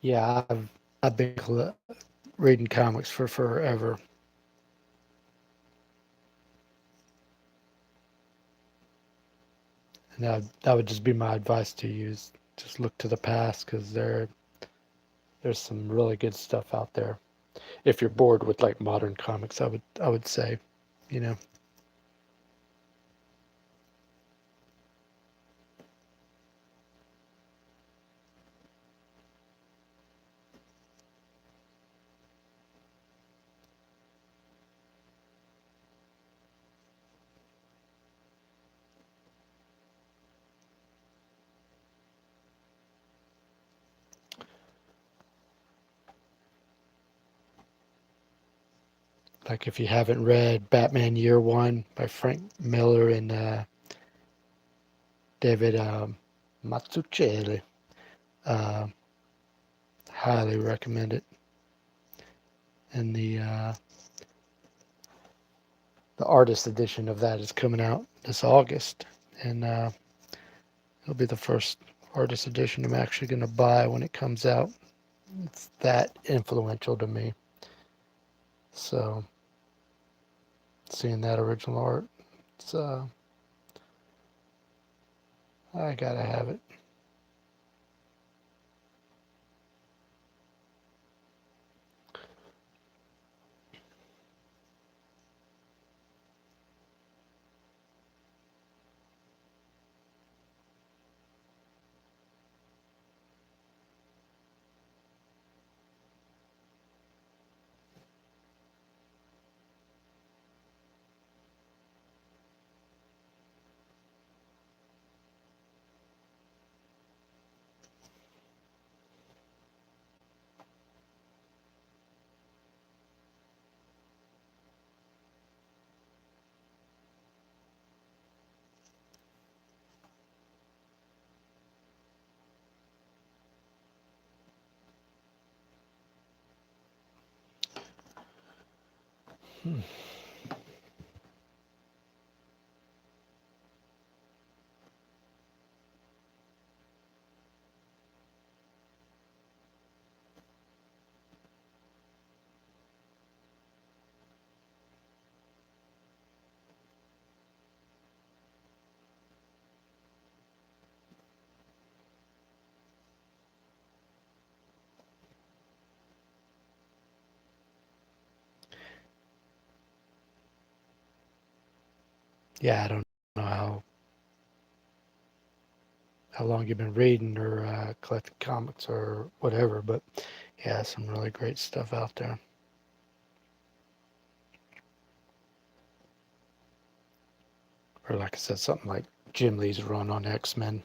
Yeah, I've been reading comics for forever. And that would just be my advice to you is just look to the past because there's some really good stuff out there. If you're bored with like modern comics, I would say, you know. Like if you haven't read Batman Year One by Frank Miller and David Mazzucchelli, uh, highly recommend it. And the artist edition of that is coming out this August, and it'll be the first artist edition I'm actually going to buy when it comes out. It's that influential to me. So seeing that original art, it's I gotta have it. Hmm. Yeah, I don't know how long you've been reading or collecting comics or whatever, but yeah, some really great stuff out there. Or like I said, something like Jim Lee's run on X-Men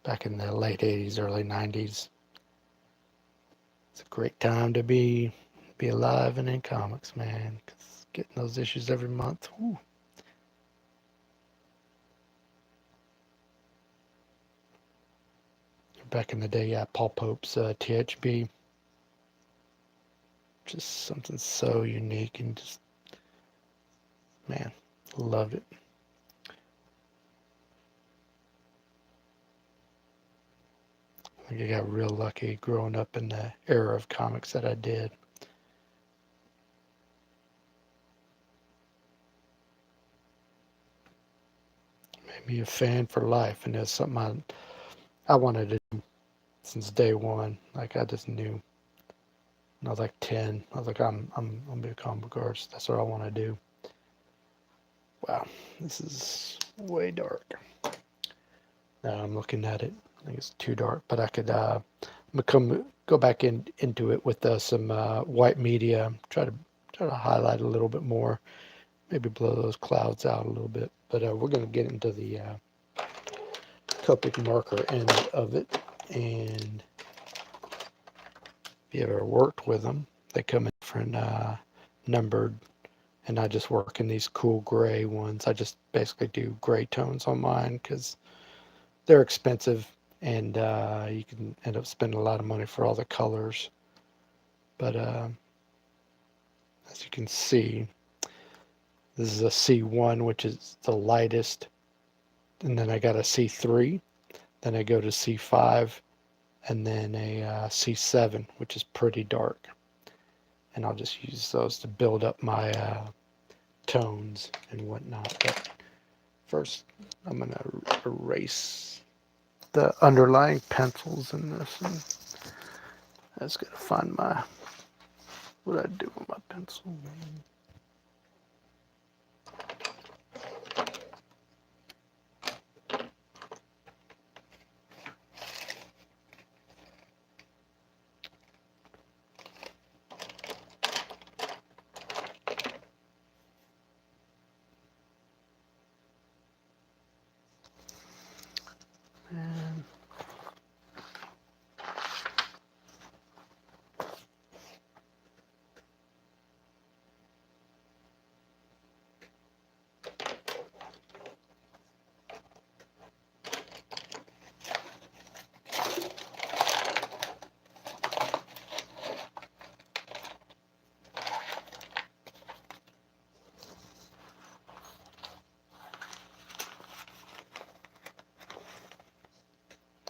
back in the late '80s, early '90s. It's a great time to be alive and in comics, man. 'Cause getting those issues every month. Whew. Back in the day, yeah, Paul Pope's THB, just something so unique and just man, loved it. I think I got real lucky growing up in the era of comics that I did. Made me a fan for life, and it's something I wanted to do since day one. Like I just knew. When I was like 10. I was like, I'm gonna be a comic book artist. That's what I want to do. Wow, this is way dark. Now I'm looking at it. I think it's too dark, but I could go back into it with some white media. Try to highlight a little bit more. Maybe blow those clouds out a little bit. But we're gonna get into the Copic marker end of it, and if you ever worked with them, they come in different numbered, and I just work in these cool gray ones. I just basically do gray tones on mine because they're expensive, and you can end up spending a lot of money for all the colors. But as you can see, this is a C1, which is the lightest, and then I got a C3, then I go to C5, and then a C7, which is pretty dark. And I'll just use those to build up my tones and whatnot. But first, I'm going to erase the underlying pencils in this. And I just got to find what I do with my pencil. And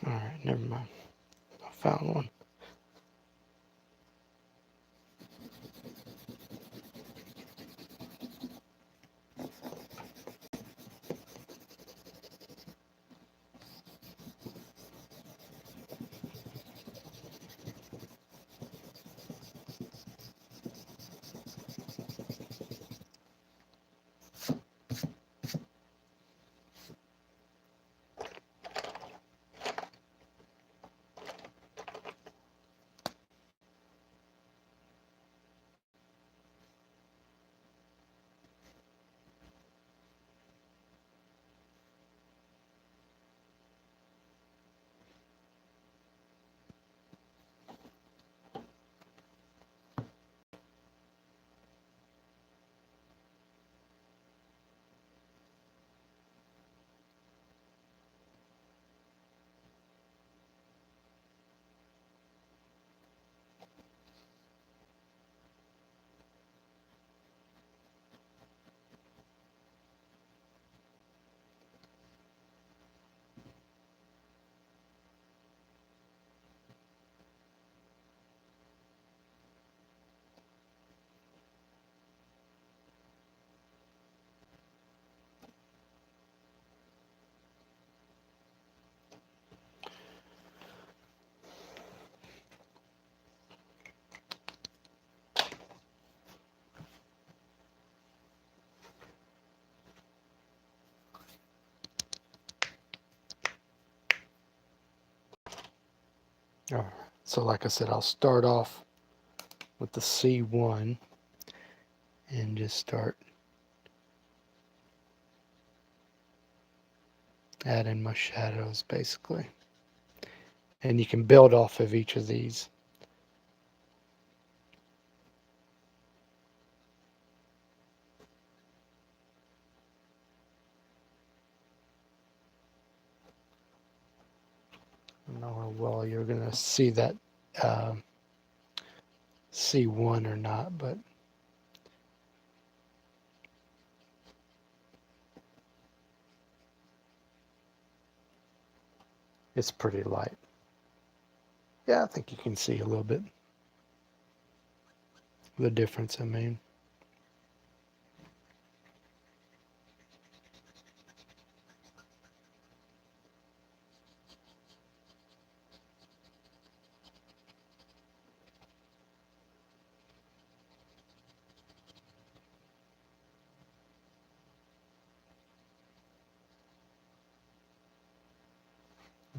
all right, never mind. I found one. All right. So like I said, I'll start off with the C1 and just start adding my shadows basically. And you can build off of each of these. I don't know how well you're going to see that C1 or not, but it's pretty light. Yeah, I think you can see a little bit the difference, I mean.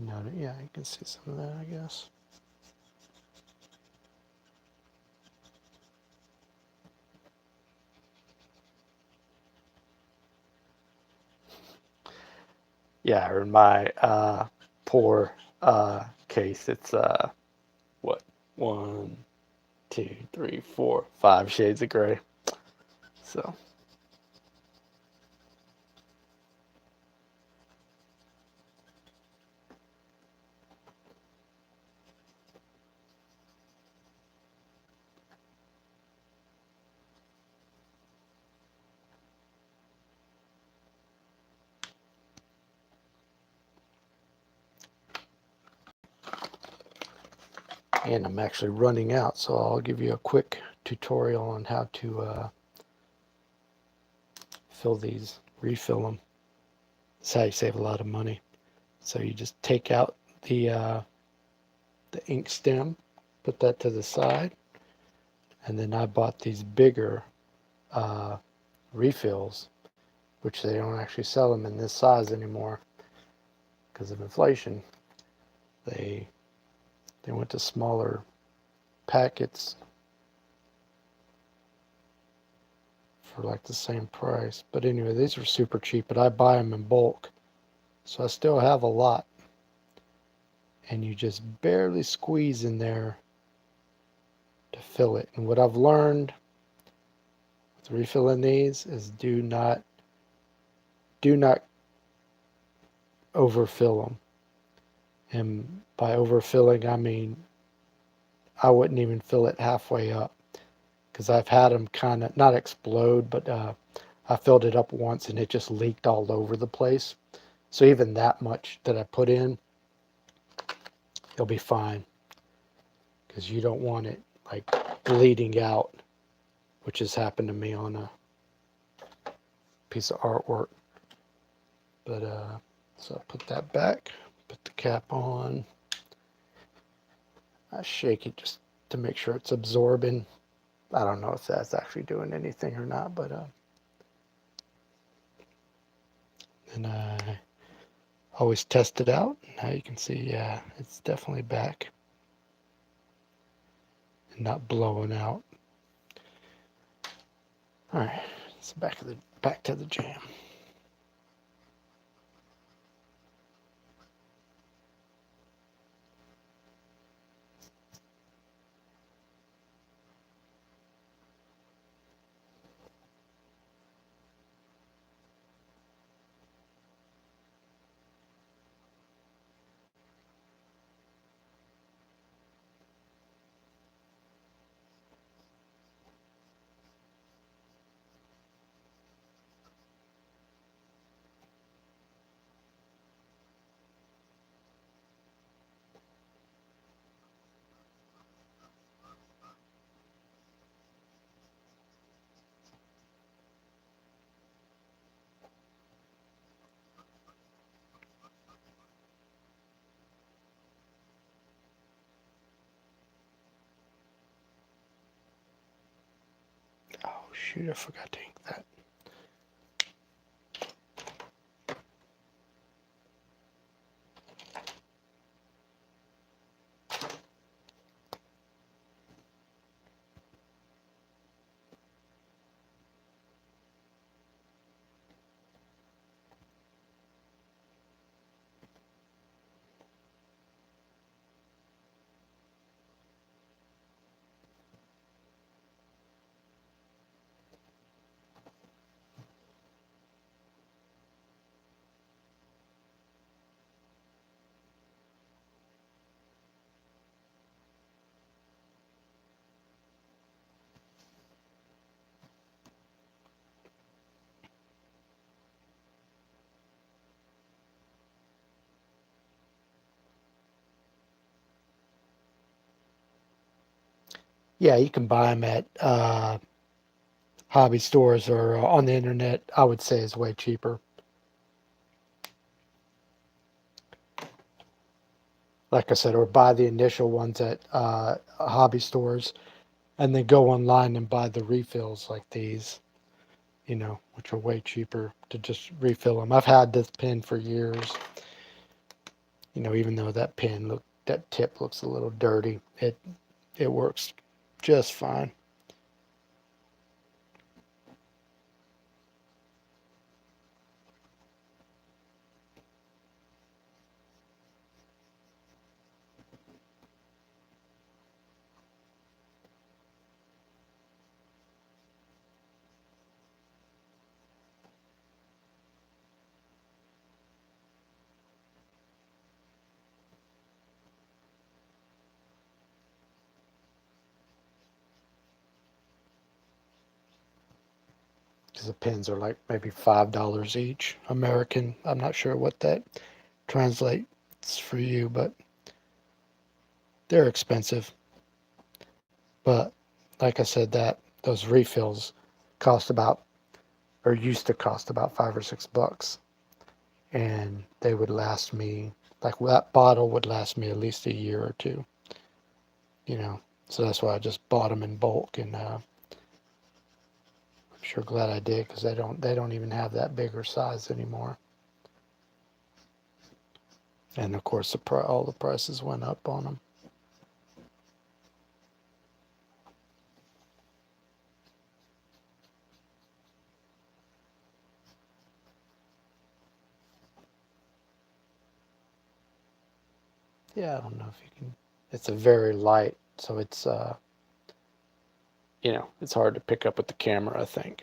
No, yeah, you can see some of that, I guess. Yeah, or in my poor case, it's what, 1, 2, 3, 4, 5 shades of gray. So. And I'm actually running out, so I'll give you a quick tutorial on how to fill these, refill them. That's how you save a lot of money. So you just take out the ink stem, put that to the side, and then I bought these bigger uh, refills, which they don't actually sell them in this size anymore because of inflation. They went to smaller packets for like the same price. But anyway, these are super cheap, but I buy them in bulk, so I still have a lot. And you just barely squeeze in there to fill it. And what I've learned with refilling these is do not overfill them. And by overfilling, I mean I wouldn't even fill it halfway up, because I've had them kind of not explode, but I filled it up once and it just leaked all over the place. So even that much that I put in, it'll be fine, because you don't want it like bleeding out, which has happened to me on a piece of artwork. But so I put that back, put the cap on. I shake it just to make sure it's absorbing. I don't know if that's actually doing anything or not, but and I always test it out. Now you can see, yeah, it's definitely back and not blowing out. All right, so back to the jam. Oh shoot, I forgot to ink that. Yeah, you can buy them at hobby stores or on the internet. I would say is way cheaper. Like I said, or buy the initial ones at hobby stores, and then go online and buy the refills like these, which are way cheaper to just refill them. I've had this pen for years. Even though that tip looks a little dirty, it works just fine. Because the pens are like maybe $5 each, American. I'm not sure what that translates for you, but they're expensive. But like I said, those refills cost about, or used to cost about $5 or $6, and they would last me, like that bottle would last me at least a year or two, you know. So that's why I just bought them in bulk, and I'm sure glad I did, because they don't even have that bigger size anymore. And of course, all the prices went up on them. Yeah, I don't know if you can. It's a very light, so it's it's hard to pick up with the camera, I think.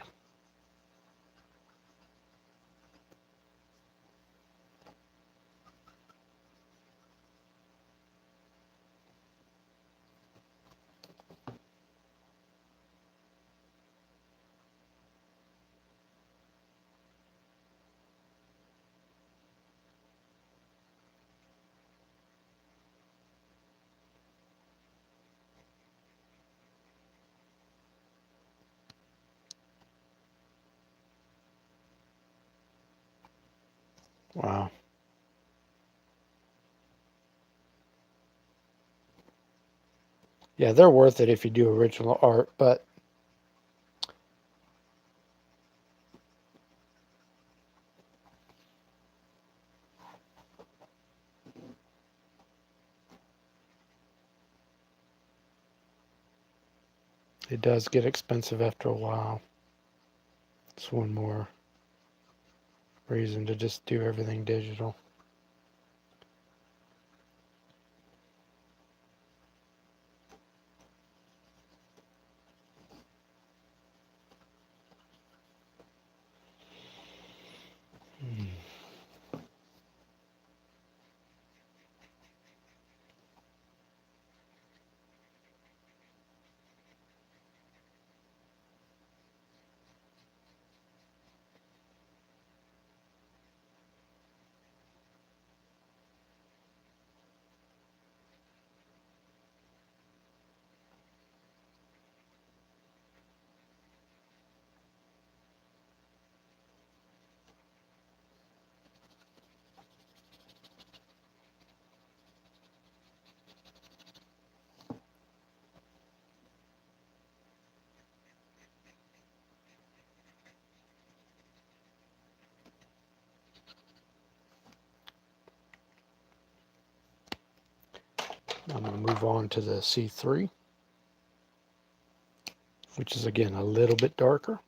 Wow. Yeah, they're worth it if you do original art, but it does get expensive after a while. It's one more reason to just do everything digital. Hmm. I'm going to move on to the C3, which is again a little bit darker.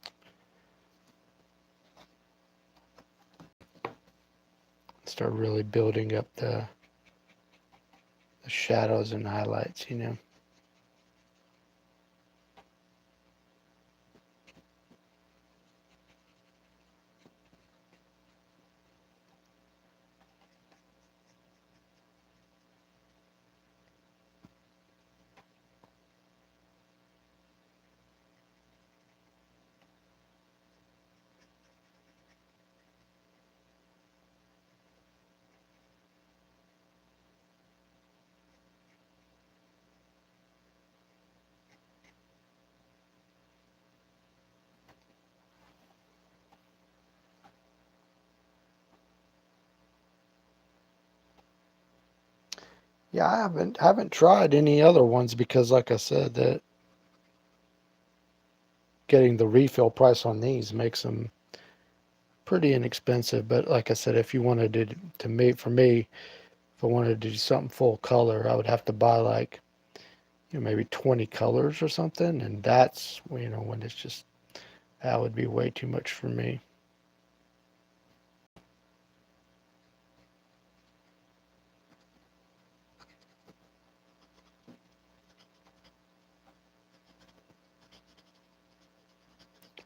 Start really building up the shadows and highlights, you know. Yeah, I haven't tried any other ones because, like I said, that getting the refill price on these makes them pretty inexpensive. But like I said, if you wanted to make, for me, if I wanted to do something full color, I would have to buy like, maybe 20 colors or something, and that's, when it's just, that would be way too much for me.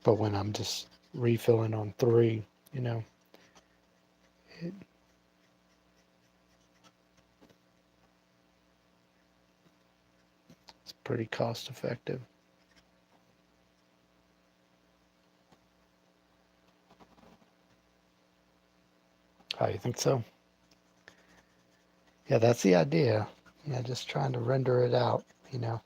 But when I'm just refilling on three, it, it's pretty cost effective. Oh, you think so? Yeah, that's the idea. Yeah, just trying to render it out, you know.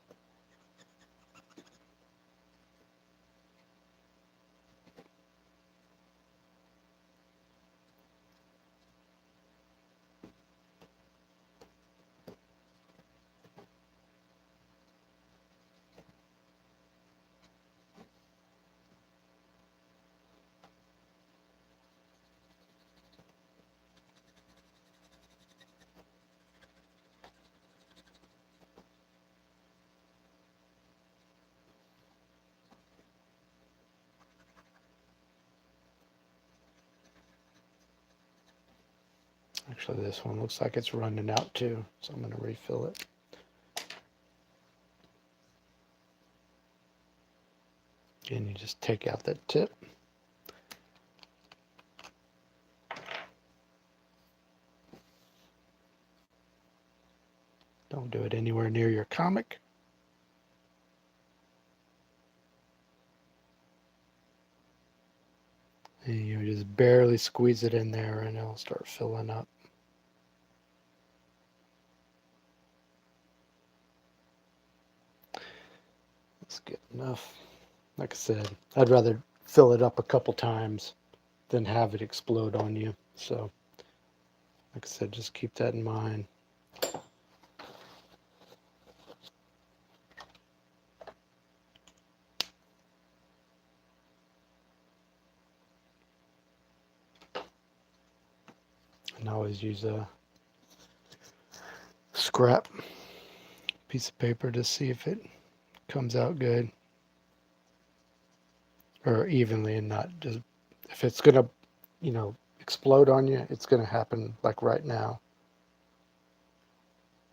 Actually, this one looks like it's running out too, so I'm going to refill it. Again, you just take out that tip. Don't do it anywhere near your comic. And you just barely squeeze it in there and it'll start filling up. That's good enough. Like I said, I'd rather fill it up a couple times than have it explode on you. So, like I said, just keep that in mind. And always use a scrap piece of paper to see if it comes out good or evenly, and not just, if it's gonna, you know, explode on you, it's gonna happen like right now.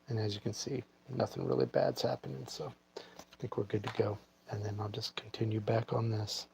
And as you can see, nothing really bad's happening, so I think we're good to go. And then I'll just continue back on this.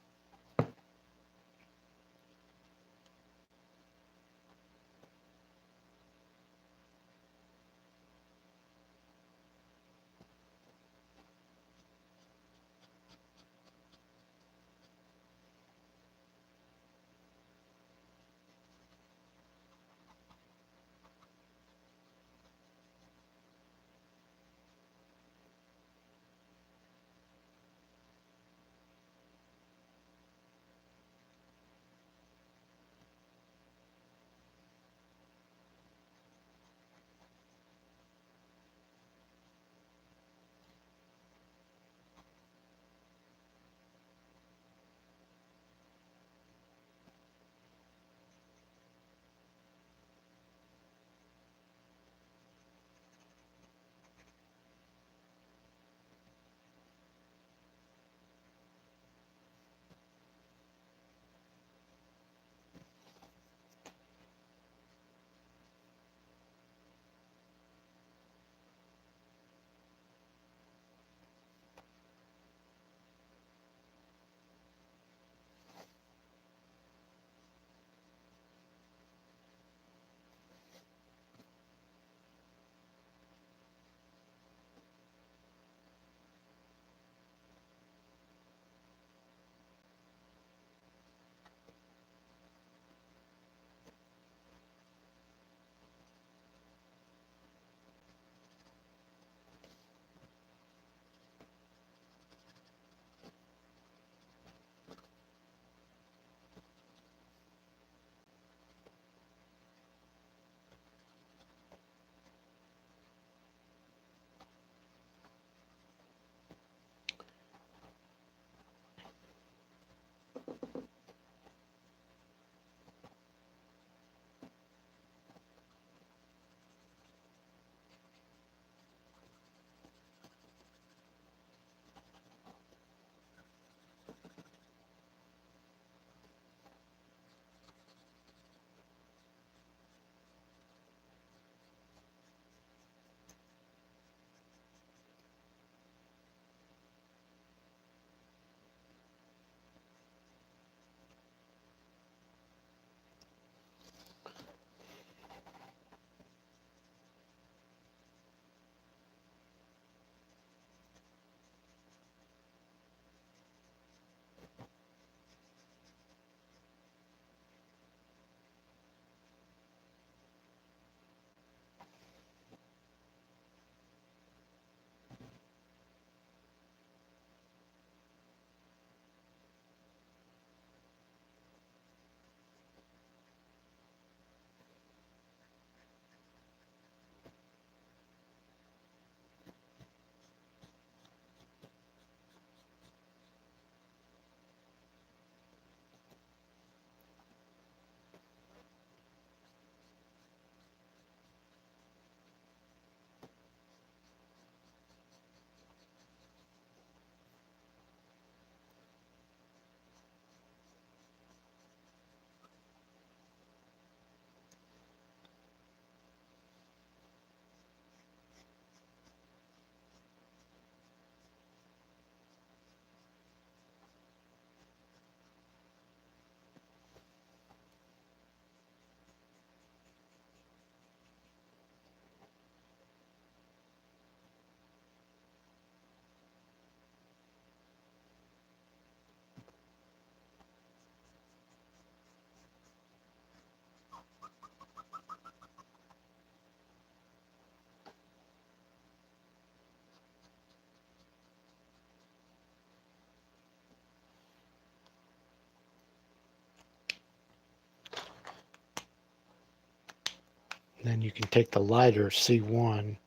And then you can take the lighter C1 and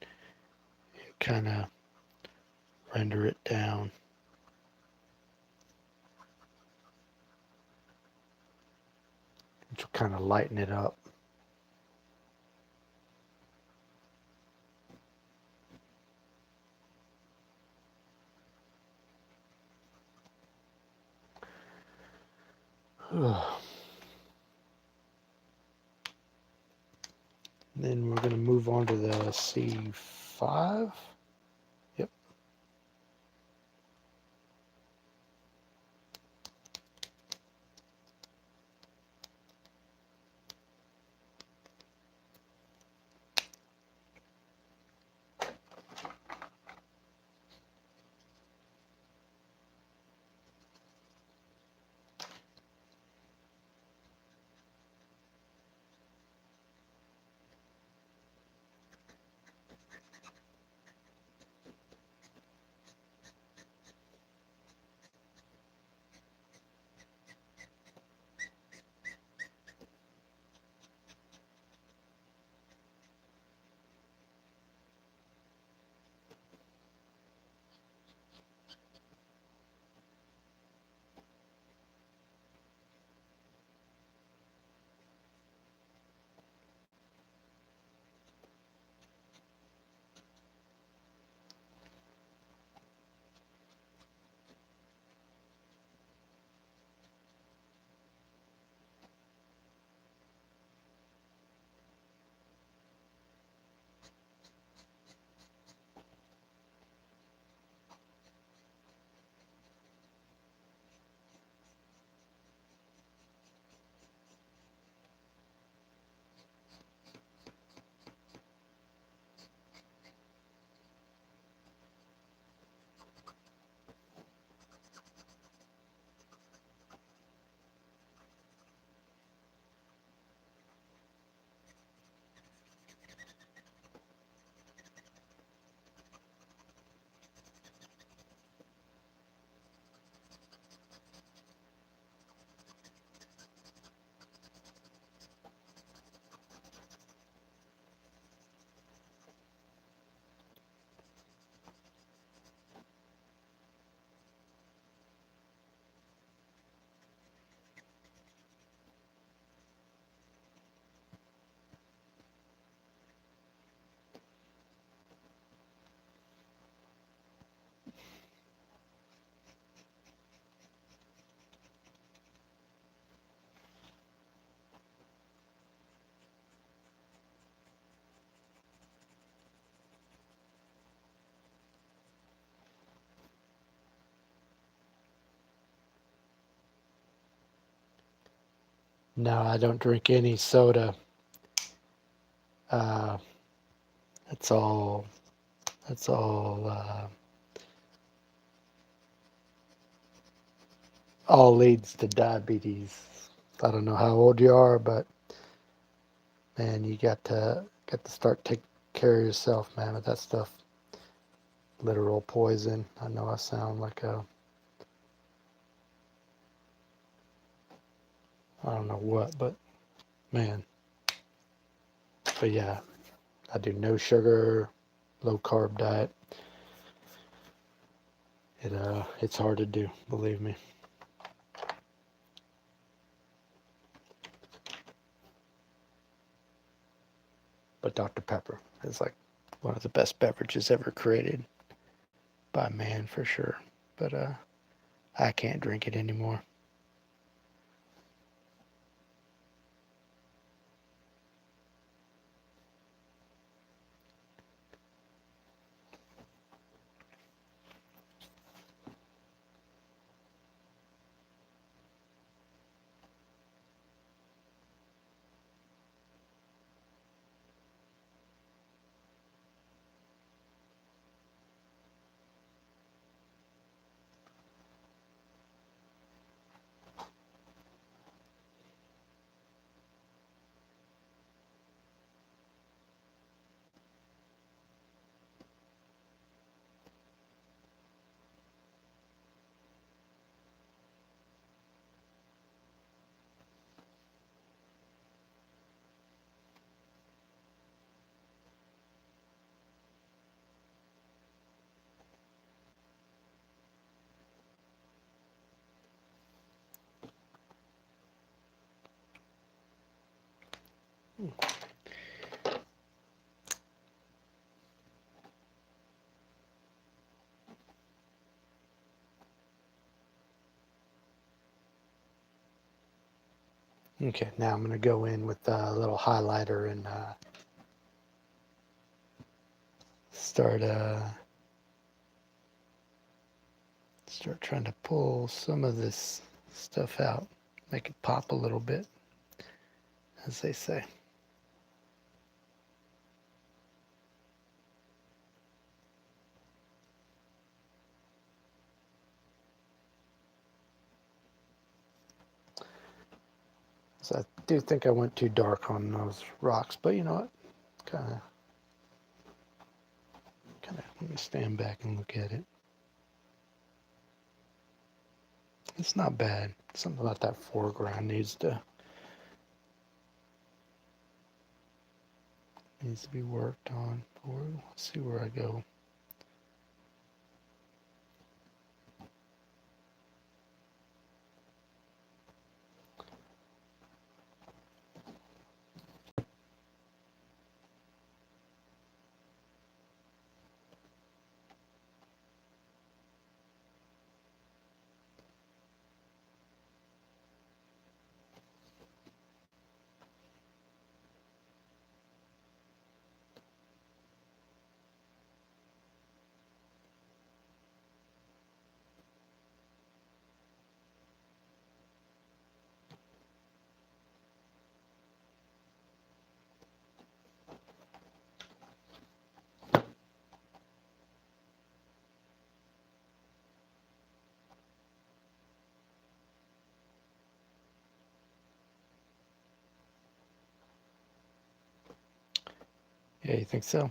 kind of render it down. Which will kind of lighten it up. Then we're going to move on to the C5. Yep. No, I don't drink any soda. Uh, that's all. That's all leads to diabetes. I don't know how old you are, but man, you got to start taking care of yourself, man. With that stuff, literal poison. I know I sound like I don't know what, but man. But yeah, I do no sugar, low carb diet. It's hard to do, believe me. But Dr. Pepper is like one of the best beverages ever created by man for sure. But I can't drink it anymore. Okay, now I'm going to go in with a little highlighter and start trying to pull some of this stuff out, make it pop a little bit, as they say. So I do think I went too dark on those rocks, but you know what? Kind of. Let me stand back and look at it. It's not bad. Something about that foreground needs to be worked on. Let's see where I go. Yeah, you think so?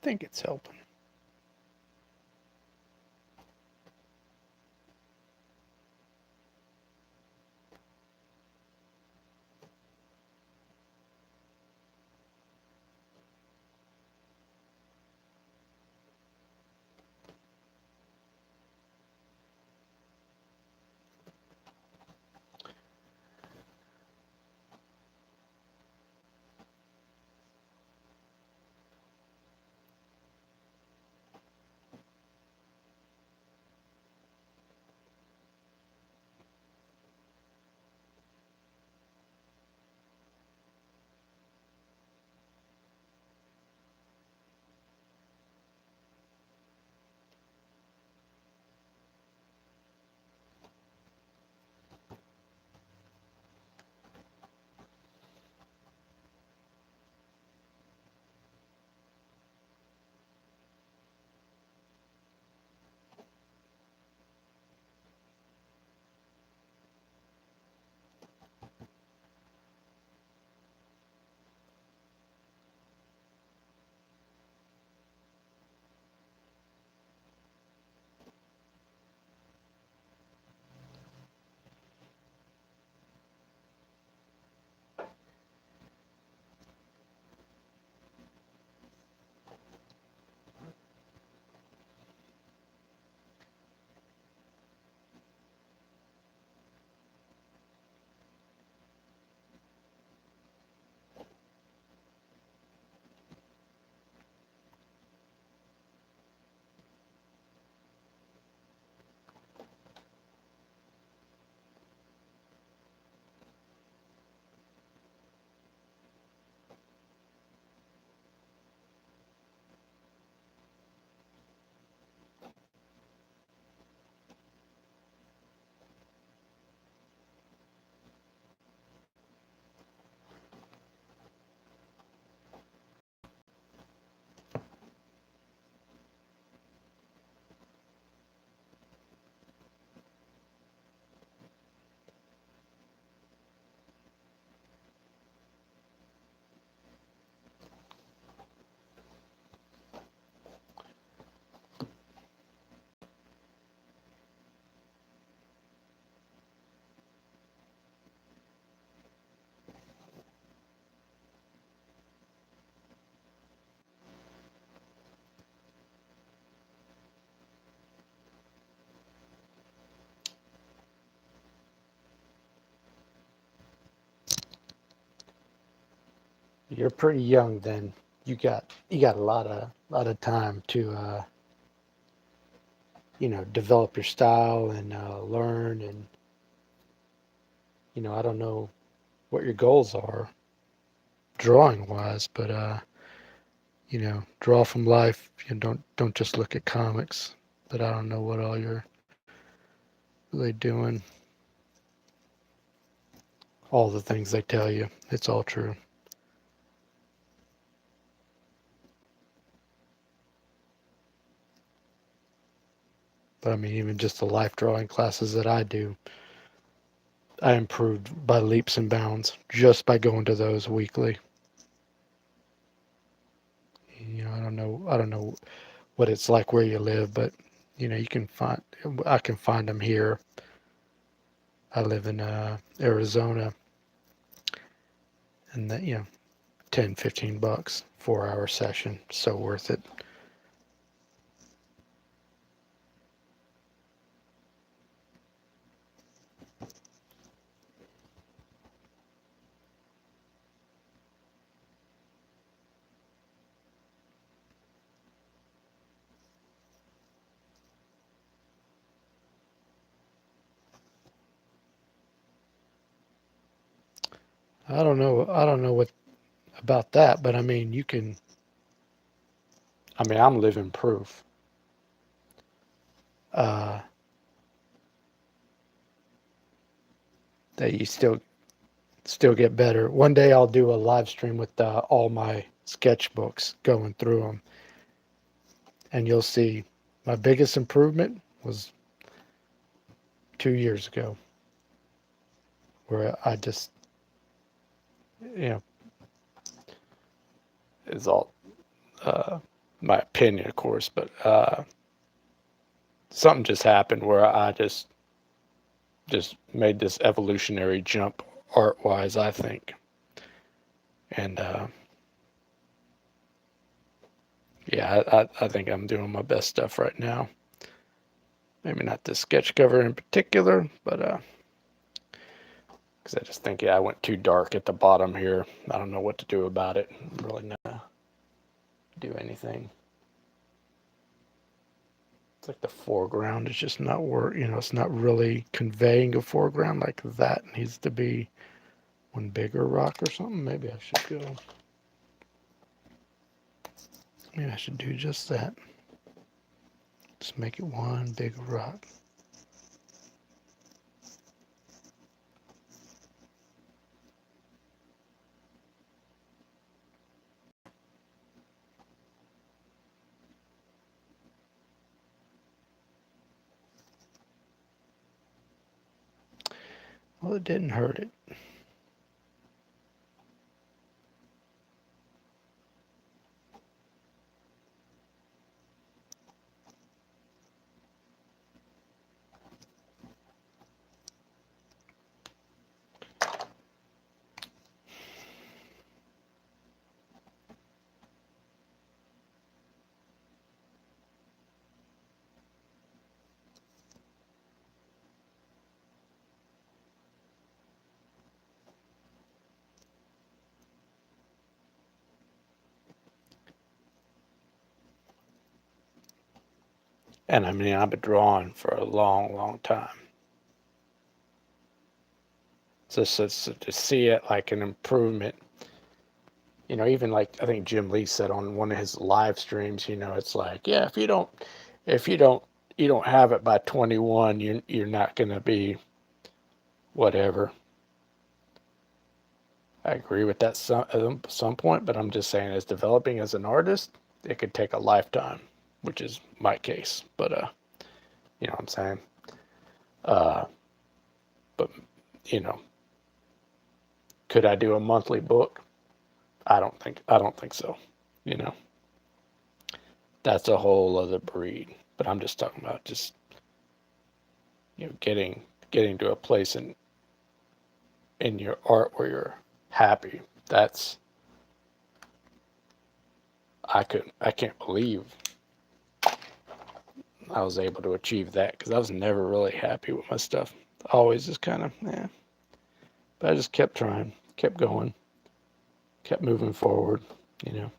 I think it's helping. You're pretty young then. You got a lot of time to develop your style and learn. And I don't know what your goals are drawing wise, but draw from life. Don't just look at comics. But I don't know what all you're really doing. All the things they tell you, it's all true. But I mean, even just the life drawing classes that I do, I improved by leaps and bounds just by going to those weekly. I don't know what it's like where you live, but you can find. I can find them here. I live in Arizona, and that 10, $15, 4 hour session, so worth it. I don't know. I don't know what about that, but I mean, you can. I mean, I'm living proof. Uh, that you still get better. One day I'll do a live stream with all my sketchbooks going through them, and you'll see my biggest improvement was 2 years ago, where I just, you know, it's all uh, my opinion, of course, but something just happened where I just made this evolutionary jump art wise, I think, and yeah, I think I'm doing my best stuff right now. Maybe not this sketch cover in particular, but because I just think, yeah, I went too dark at the bottom here. I don't know what to do about it. I'm really not do anything. It's like the foreground is just not it's not really conveying a foreground like that. Needs to be one bigger rock or something. Maybe I should go. Maybe I should do just that. Just make it one big rock. Well, it didn't hurt it. And I mean, I've been drawing for a long, long time. So to see it like an improvement, even like I think Jim Lee said on one of his live streams, it's like, yeah, if you don't have it by 21, you're not gonna be whatever. I agree with that some point, but I'm just saying, as developing as an artist, it could take a lifetime, which is my case. But you know what I'm saying. Uh, but you know, could I do a monthly book? I don't think so. You know, that's a whole other breed. But I'm just talking about just getting to a place in your art where you're happy. That's I can't believe I was able to achieve that, because I was never really happy with my stuff. Always just kind of, yeah. But I just kept trying, kept going. kept moving forward, you know.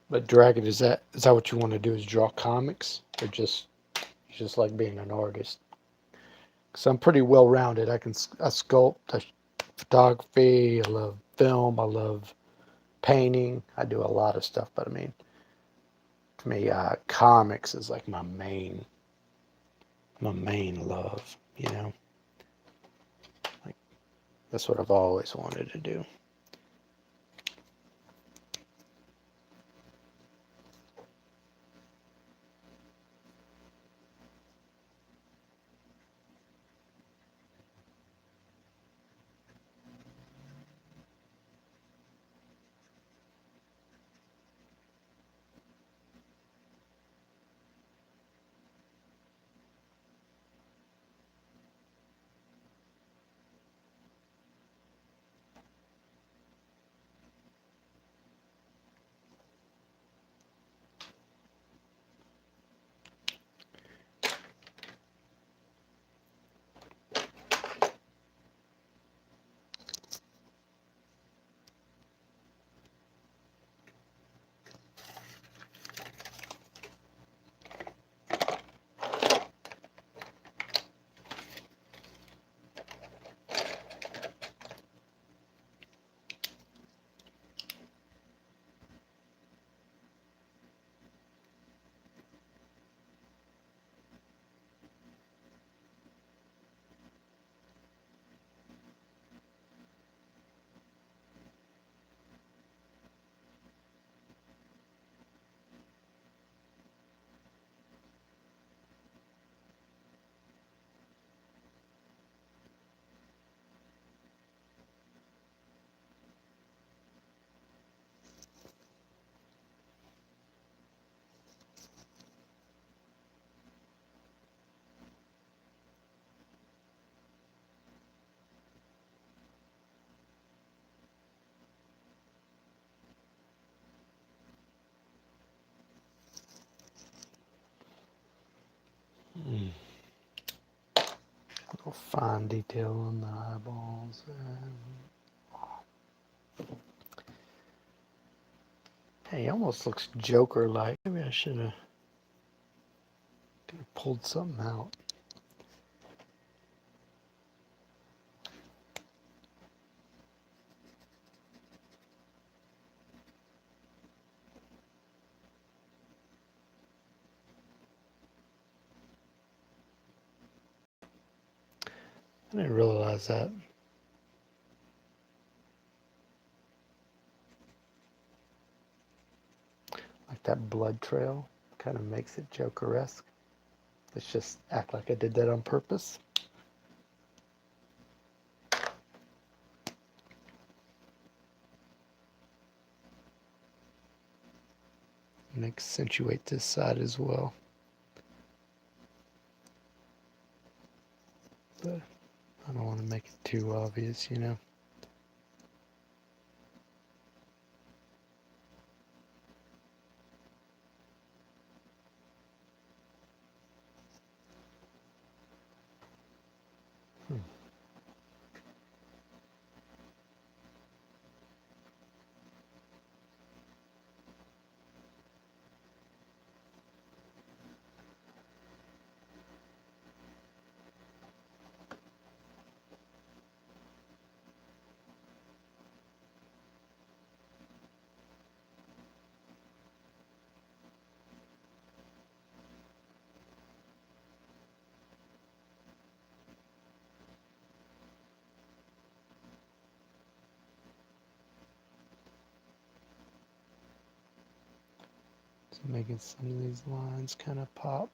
But Dragon, is that what you want to do? Is draw comics, or just like being an artist? Because I'm pretty well rounded. I sculpt, I photography. I love film. I love painting. I do a lot of stuff. But I mean, to me, comics is like my main love. You know, like that's what I've always wanted to do. Mm. Little fine detail on the eyeballs. Hey, he almost looks Joker-like. Maybe I should have pulled something out. I didn't realize that. Like that blood trail kind of makes it Joker-esque. Let's just act like I did that on purpose. And accentuate this side as well. But I don't want to make it too obvious, you know. Hmm. Making some of these lines kind of pop.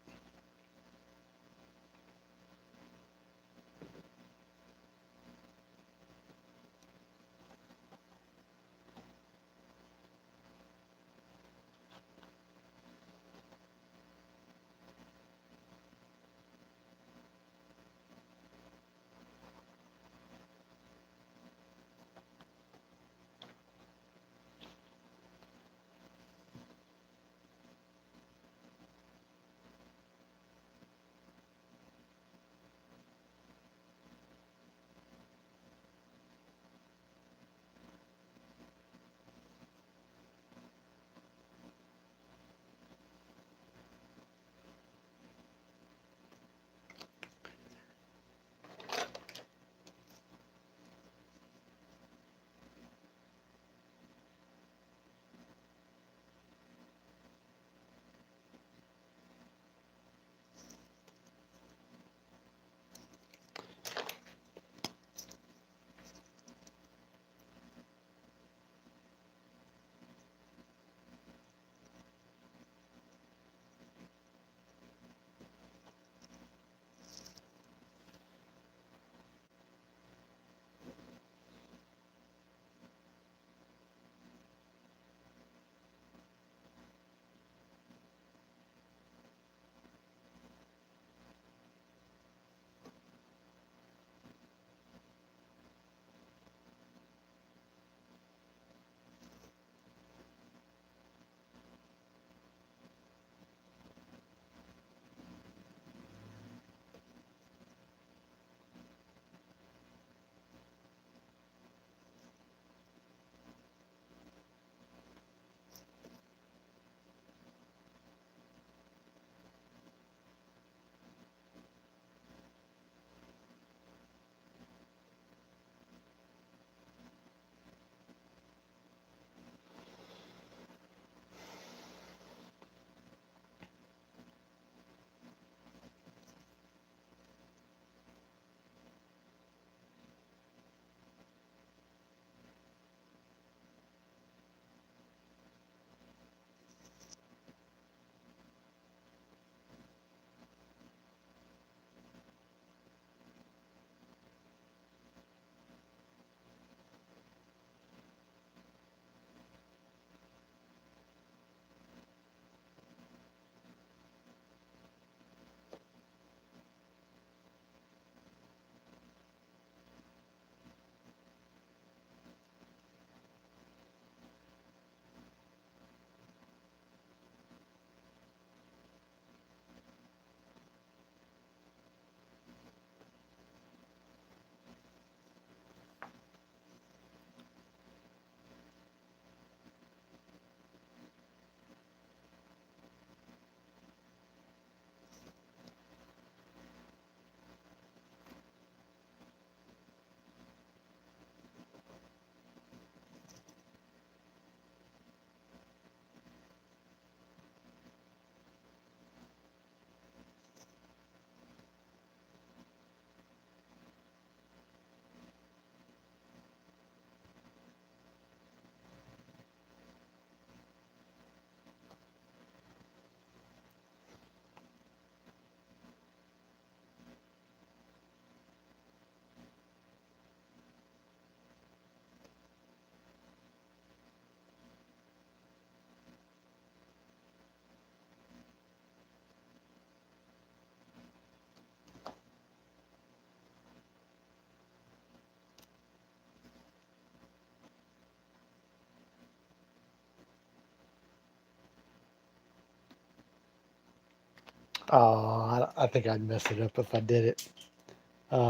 I think I'd mess it up if I did it.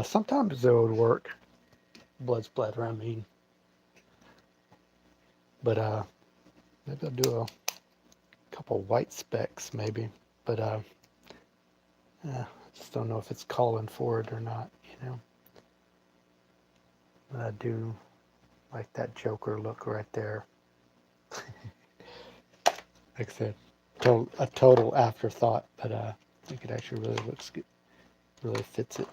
Sometimes it would work. Blood splatter, I mean. But maybe I'll do a couple white specks, maybe. But I just don't know if it's calling for it or not, you know. But I do like that Joker look right there. Like I said, a total afterthought, but I think it actually really looks good, really fits it.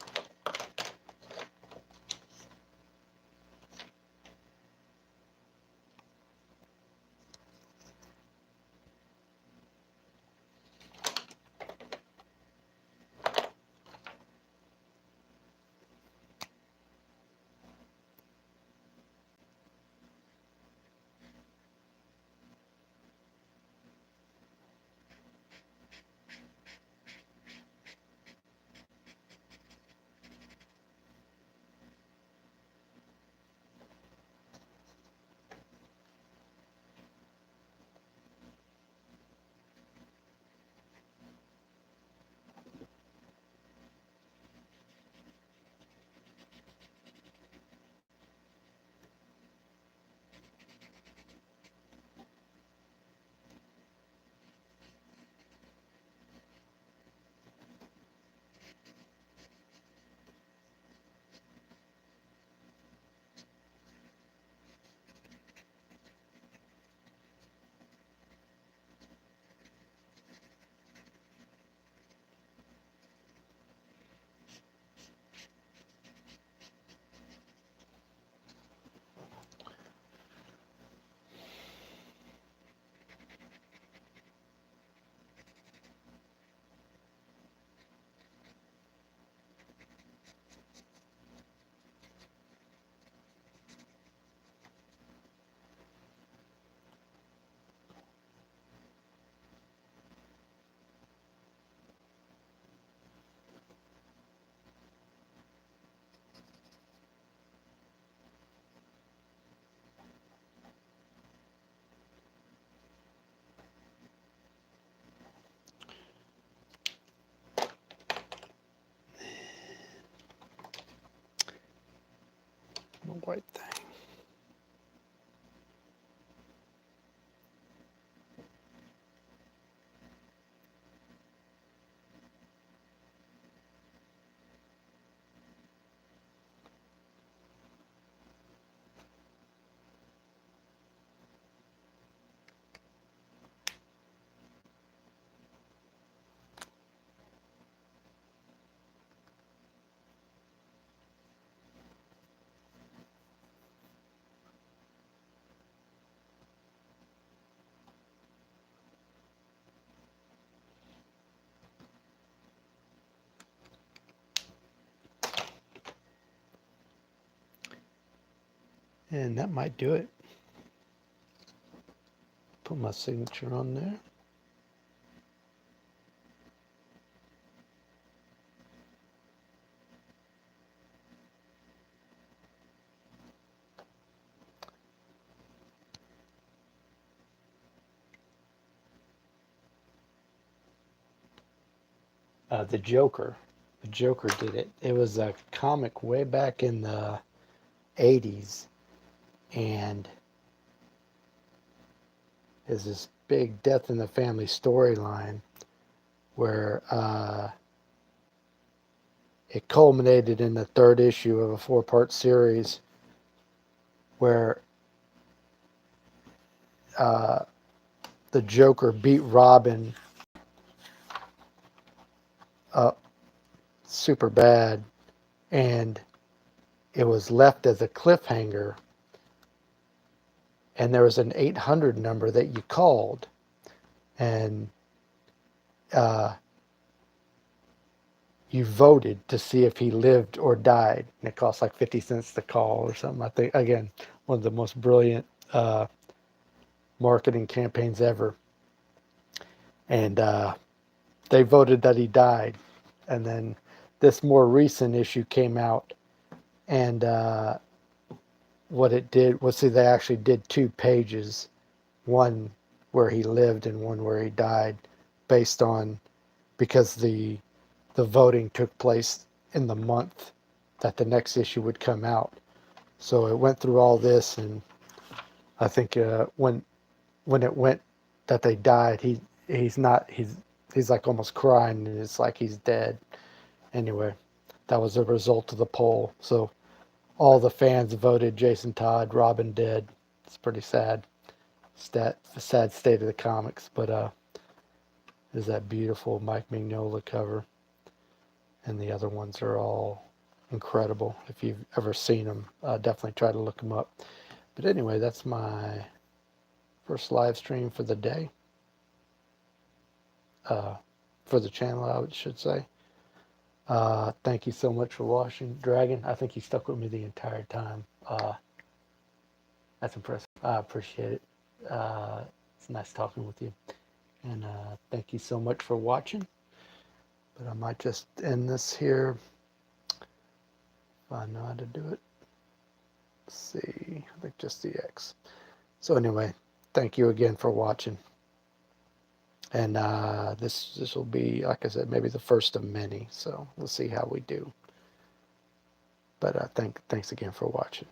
And that might do it. Put my signature on there. The Joker. The Joker did it. It was a comic way back in the 80s, and is this big death in the family storyline where it culminated in the third issue of a 4-part series where the Joker beat Robin up super bad, and it was left as a cliffhanger, and there was an 800 number that you called, and you voted to see if he lived or died, and it cost like 50 cents to call or something. I think, again, one of the most brilliant marketing campaigns ever. And they voted that he died. And then this more recent issue came out, and what it did was, see, they actually did 2 pages, one where he lived and one where he died, based on, because the voting took place in the month that the next issue would come out. So it went through all this, and I think when it went that they died, he's like almost crying, and it's like he's dead. Anyway, that was a result of the poll. So all the fans voted Jason Todd, Robin dead. It's pretty sad. Sad state of the comics, but is that beautiful Mike Mignola cover, and the other ones are all incredible. If you've ever seen them, definitely try to look them up. But anyway, that's my first live stream for the day, for the channel, I should say. Thank you so much for watching. Dragon, I think you stuck with me the entire time. That's impressive. I appreciate it. It's nice talking with you. And thank you so much for watching. But I might just end this here if I know how to do it. Let's see, I think just the X. So anyway, thank you again for watching. And this will be, like I said, maybe the first of many. So we'll see how we do. But thanks again for watching.